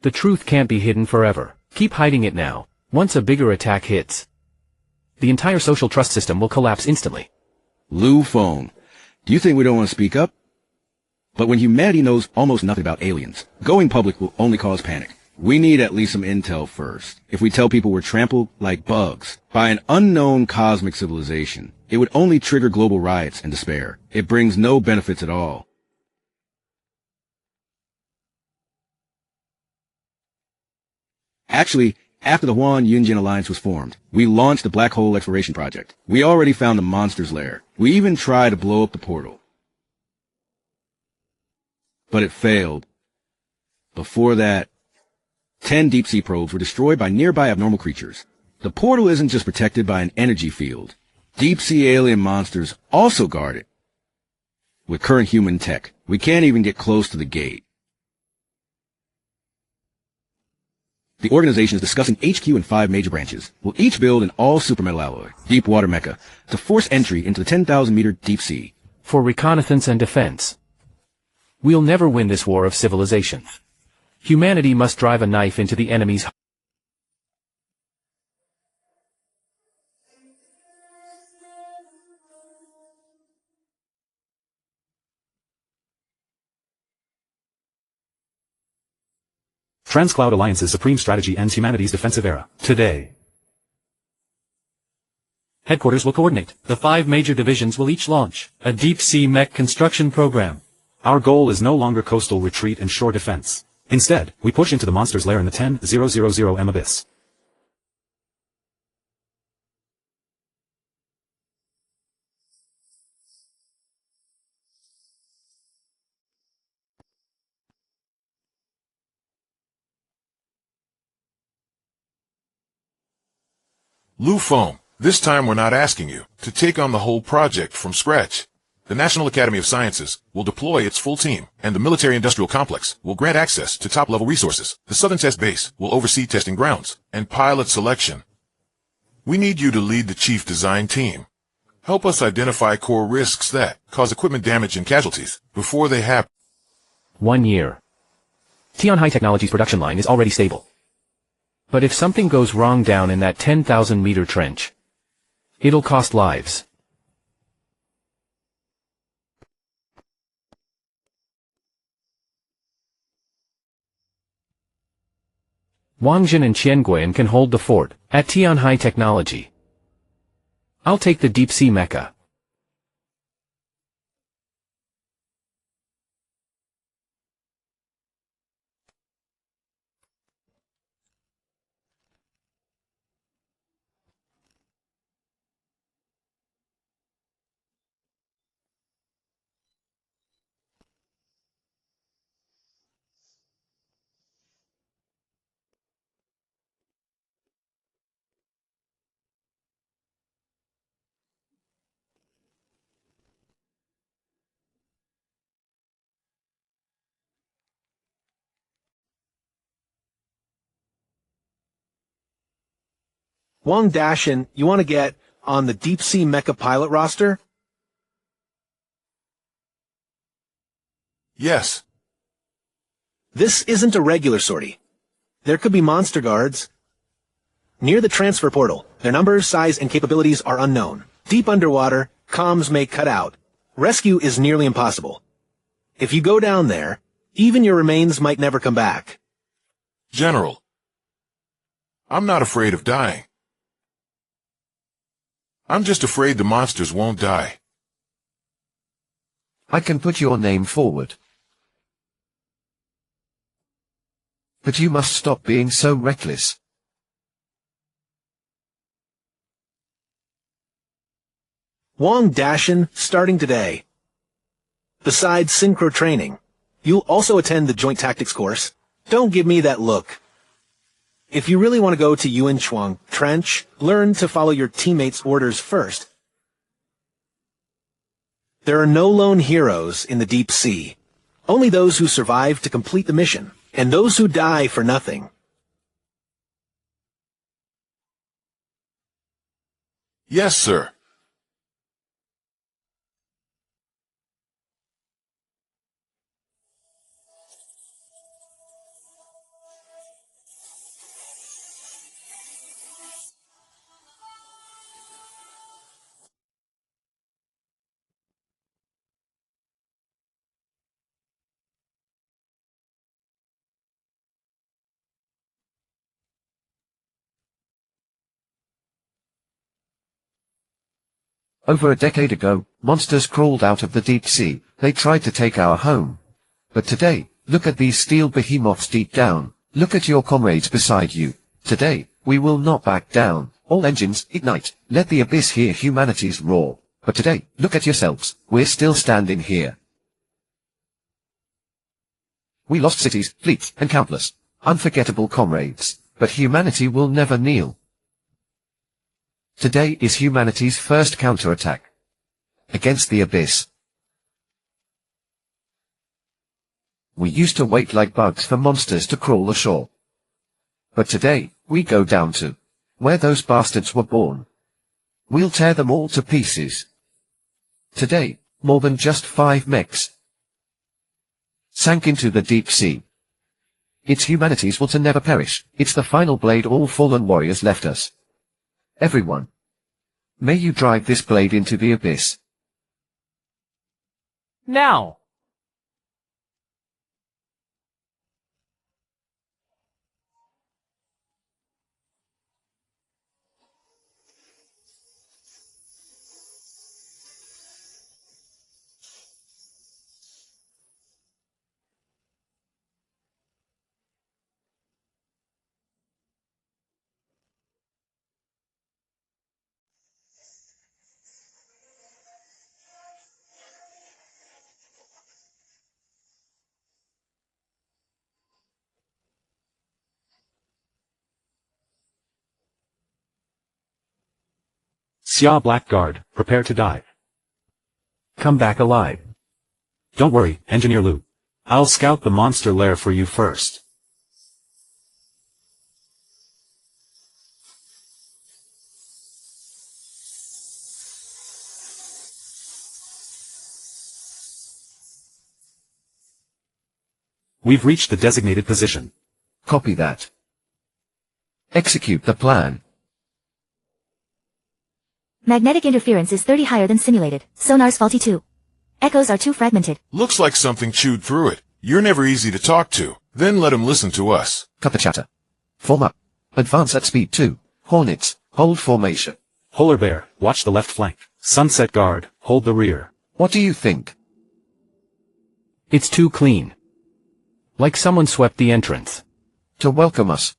The truth can't be hidden forever. Keep hiding it now. Once a bigger attack hits, the entire social trust system will collapse instantly. Lu Feng, do you think we don't want to speak up? But when humanity knows almost nothing about aliens, going public will only cause panic. We need at least some intel first. If we tell people we're trampled like bugs by an unknown cosmic civilization, it would only trigger global riots and despair. It brings no benefits at all. Actually, after the Huan-Yunjin alliance was formed, we launched the Black Hole Exploration Project. We already found the monster's lair. We even tried to blow up the portal. But it failed. Before that, 10 deep-sea probes were destroyed by nearby abnormal creatures. The portal isn't just protected by an energy field. Deep-sea alien monsters also guard it. With current human tech, we can't even get close to the gate. The organization is discussing HQ in 5 major branches. We'll each build an all-supermetal alloy, deep water mecha, to force entry into the 10,000-meter deep sea. For reconnaissance and defense. We'll never win this war of civilization. Humanity must drive a knife into the enemy's heart. Transcloud Alliance's supreme strategy ends humanity's defensive era. Today. Headquarters will coordinate. The 5 major divisions will each launch a deep-sea mech construction program. Our goal is no longer coastal retreat and shore defense. Instead, we push into the monster's lair in the 10,000 abyss. Lu Feng, this time we're not asking you to take on the whole project from scratch. The National Academy of Sciences will deploy its full team, and the military-industrial complex will grant access to top-level resources. The Southern Test Base will oversee testing grounds and pilot selection. We need you to lead the chief design team. Help us identify core risks that cause equipment damage and casualties before they happen. 1 year. Tian High Technology's production line is already stable. But if something goes wrong down in that 10,000-meter trench, it'll cost lives. Wang Jin and Qian Guian can hold the fort at Tian High Technology. I'll take the deep-sea mecha. Wang Dashin, you want to get on the deep-sea mecha pilot roster? Yes. This isn't a regular sortie. There could be monster guards near the transfer portal. Their numbers, size, and capabilities are unknown. Deep underwater, comms may cut out. Rescue is nearly impossible. If you go down there, even your remains might never come back. General, I'm not afraid of dying. I'm just afraid the monsters won't die. I can put your name forward. But you must stop being so reckless. Wang Dashin, starting today. Besides synchro training, you'll also attend the Joint Tactics course. Don't give me that look. If you really want to go to Yuanchuang Trench, learn to follow your teammates' orders first. There are no lone heroes in the deep sea. Only those who survive to complete the mission, and those who die for nothing. Yes, sir. Over a decade ago, monsters crawled out of the deep sea. They tried to take our home. But today, look at these steel behemoths deep down. Look at your comrades beside you. Today, we will not back down. All engines, ignite. Let the abyss hear humanity's roar. But today, look at yourselves. We're still standing here. We lost cities, fleets, and countless unforgettable comrades. But humanity will never kneel. Today is humanity's first counterattack against the abyss. We used to wait like bugs for monsters to crawl ashore. But today, we go down to where those bastards were born. We'll tear them all to pieces. Today, more than just 5 mechs sank into the deep sea. It's humanity's will to never perish. It's the final blade all fallen warriors left us. Everyone, may you drive this blade into the abyss. Now! Xia Blackguard, prepare to die. Come back alive. Don't worry, Engineer Lu. I'll scout the monster lair for you first. We've reached the designated position. Copy that. Execute the plan. Magnetic interference is 30 higher than simulated. Sonar's faulty too. Echoes are too fragmented. Looks like something chewed through it. You're never easy to talk to. Then let him listen to us. Cut the chatter. Form up. Advance at speed 2. Hornets, hold formation. Polar Bear, watch the left flank. Sunset Guard, hold the rear. What do you think? It's too clean. Like someone swept the entrance. To welcome us.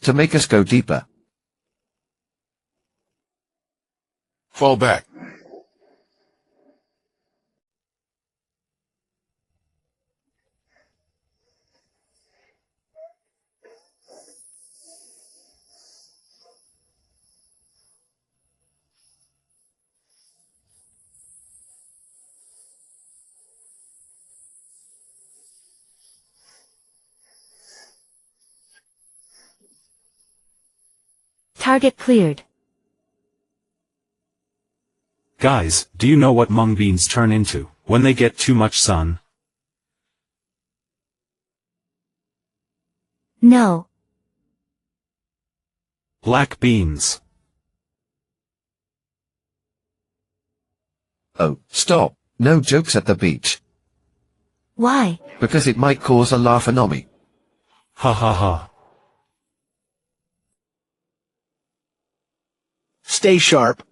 To make us go deeper. Fall back. Target cleared. Guys, do you know what mung beans turn into when they get too much sun? No. Black beans. Oh, stop. No jokes at the beach. Why? Because it might cause a laugh-anomy. Ha ha ha. Stay sharp.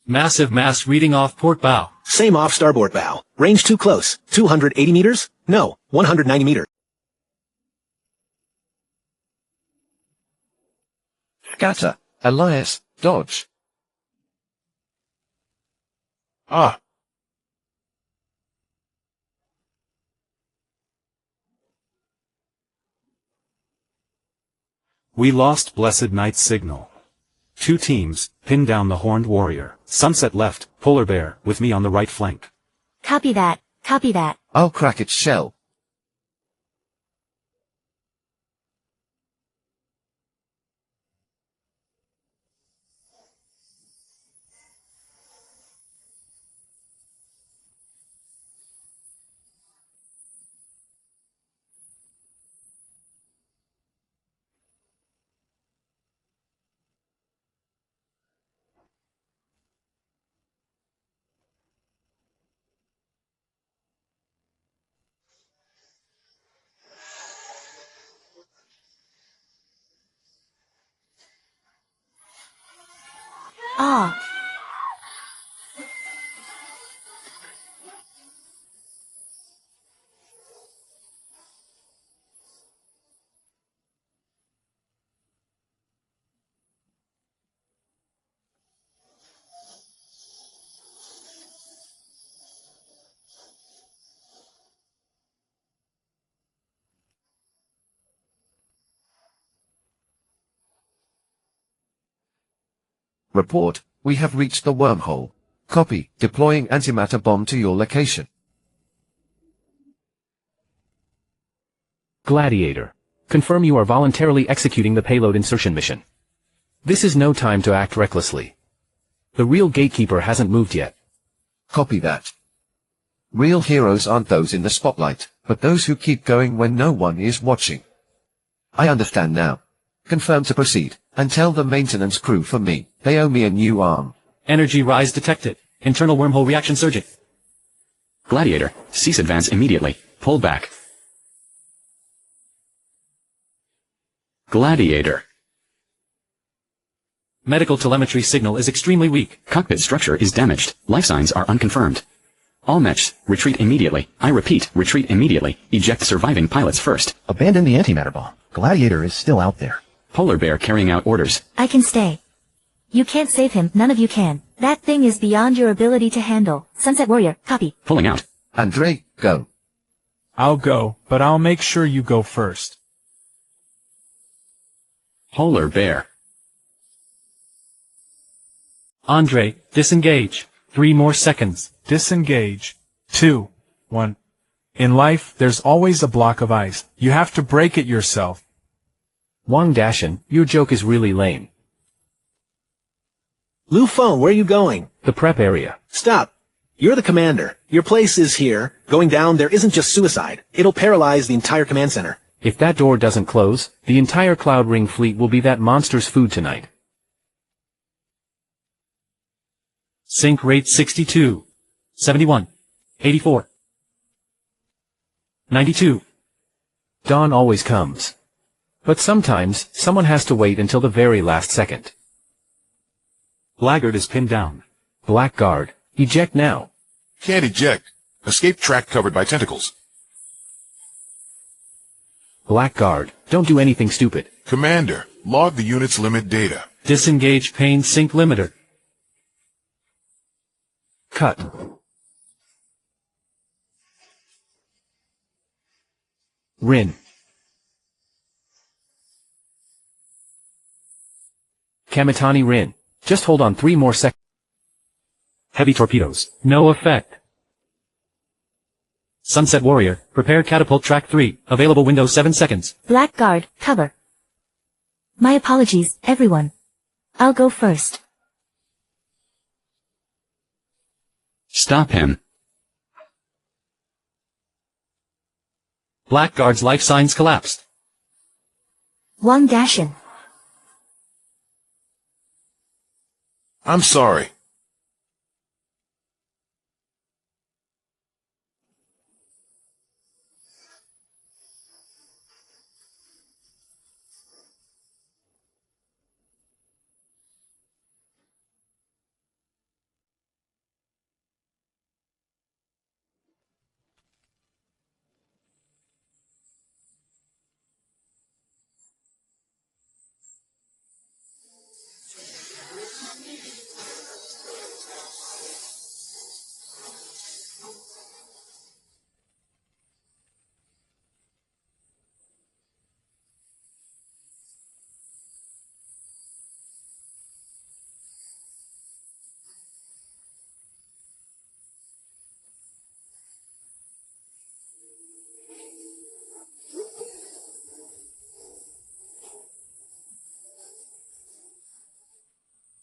Massive mass reading off port bow. Same off starboard bow. Range too close. 280 meters? No, 190 meters. Scatter. Elias, dodge. Ah. We lost Blessed Knight's signal. 2 teams, pin down the Horned Warrior. Sunset left, Polar Bear, with me on the right flank. Copy that. Copy that. I'll crack its shell. Ah. Report, we have reached the wormhole. Copy, deploying antimatter bomb to your location. Gladiator. Confirm you are voluntarily executing the payload insertion mission. This is no time to act recklessly. The real gatekeeper hasn't moved yet. Copy that. Real heroes aren't those in the spotlight, but those who keep going when no one is watching. I understand now. Confirm to proceed, and tell the maintenance crew for me, they owe me a new arm. Energy rise detected. Internal wormhole reaction surging. Gladiator, cease advance immediately. Pull back. Gladiator. Medical telemetry signal is extremely weak. Cockpit structure is damaged. Life signs are unconfirmed. All mechs, retreat immediately. I repeat, retreat immediately. Eject surviving pilots first. Abandon the antimatter bomb. Gladiator is still out there. Polar Bear carrying out orders. I can stay. You can't save him, none of you can. That thing is beyond your ability to handle. Sunset Warrior, copy. Pulling out. Andre, go. I'll go, but I'll make sure you go first. Polar Bear. Andre, disengage. 3 more seconds. Disengage. 2, 1. In life, there's always a block of ice. You have to break it yourself. Wang Dashin, your joke is really lame. Lu Feng, where are you going? The prep area. Stop. You're the commander. Your place is here. Going down there isn't just suicide. It'll paralyze the entire command center. If that door doesn't close, the entire Cloud Ring fleet will be that monster's food tonight. Sync rate 62. 71. 84. 92. Dawn always comes. But sometimes, someone has to wait until the very last second. Blackguard is pinned down. Blackguard, eject now. Can't eject. Escape track covered by tentacles. Blackguard, don't do anything stupid. Commander, log the unit's limit data. Disengage pain sync limiter. Cut. Rin. Kamitani Rin. Just hold on 3 more seconds. Heavy torpedoes. No effect. Sunset Warrior, prepare catapult track 3, available window 7 seconds. Blackguard, cover. My apologies, everyone. I'll go first. Stop him. Blackguard's life signs collapsed. Wang Dashin. I'm sorry.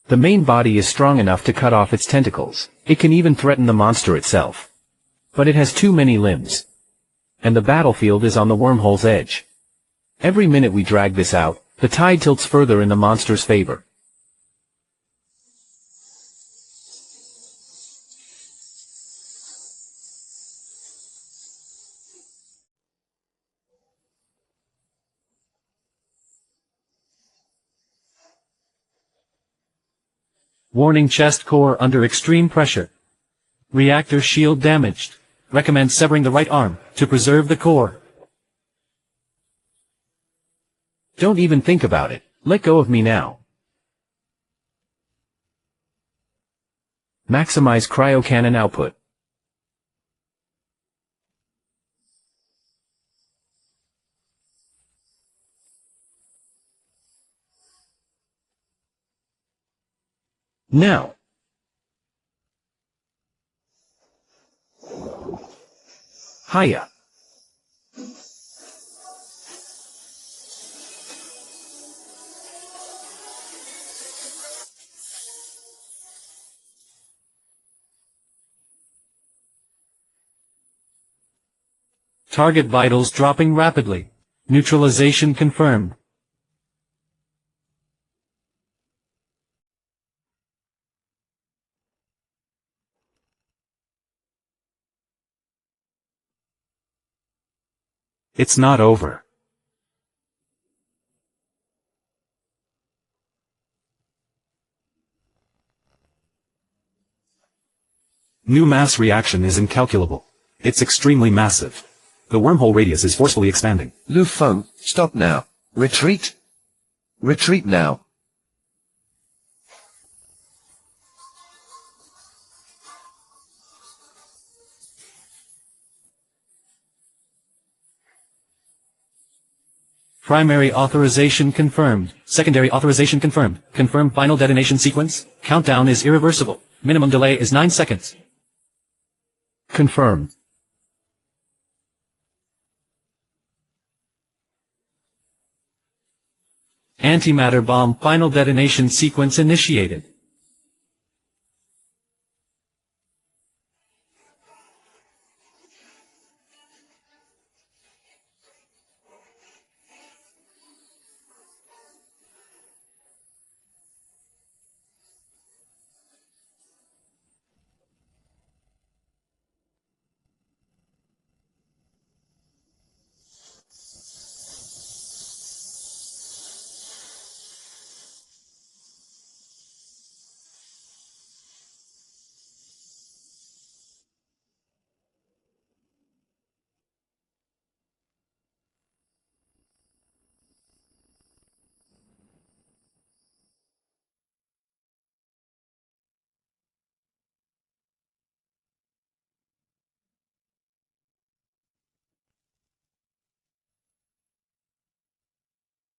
The main body is strong enough to cut off its tentacles. It can even threaten the monster itself. But it has too many limbs. And the battlefield is on the wormhole's edge. Every minute we drag this out, the tide tilts further in the monster's favor. Warning, chest core under extreme pressure. Reactor shield damaged. Recommend severing the right arm to preserve the core. Don't even think about it. Let go of me now. Maximize cryocannon output. Now. Hiya. Target vitals dropping rapidly. Neutralization confirmed. It's not over. New mass reaction is incalculable. It's extremely massive. The wormhole radius is forcefully expanding. Lu Feng, stop now. Retreat. Retreat now. Primary authorization confirmed. Secondary authorization confirmed. Confirm final detonation sequence. Countdown is irreversible. Minimum delay is 9 seconds. Confirmed. Antimatter bomb final detonation sequence initiated.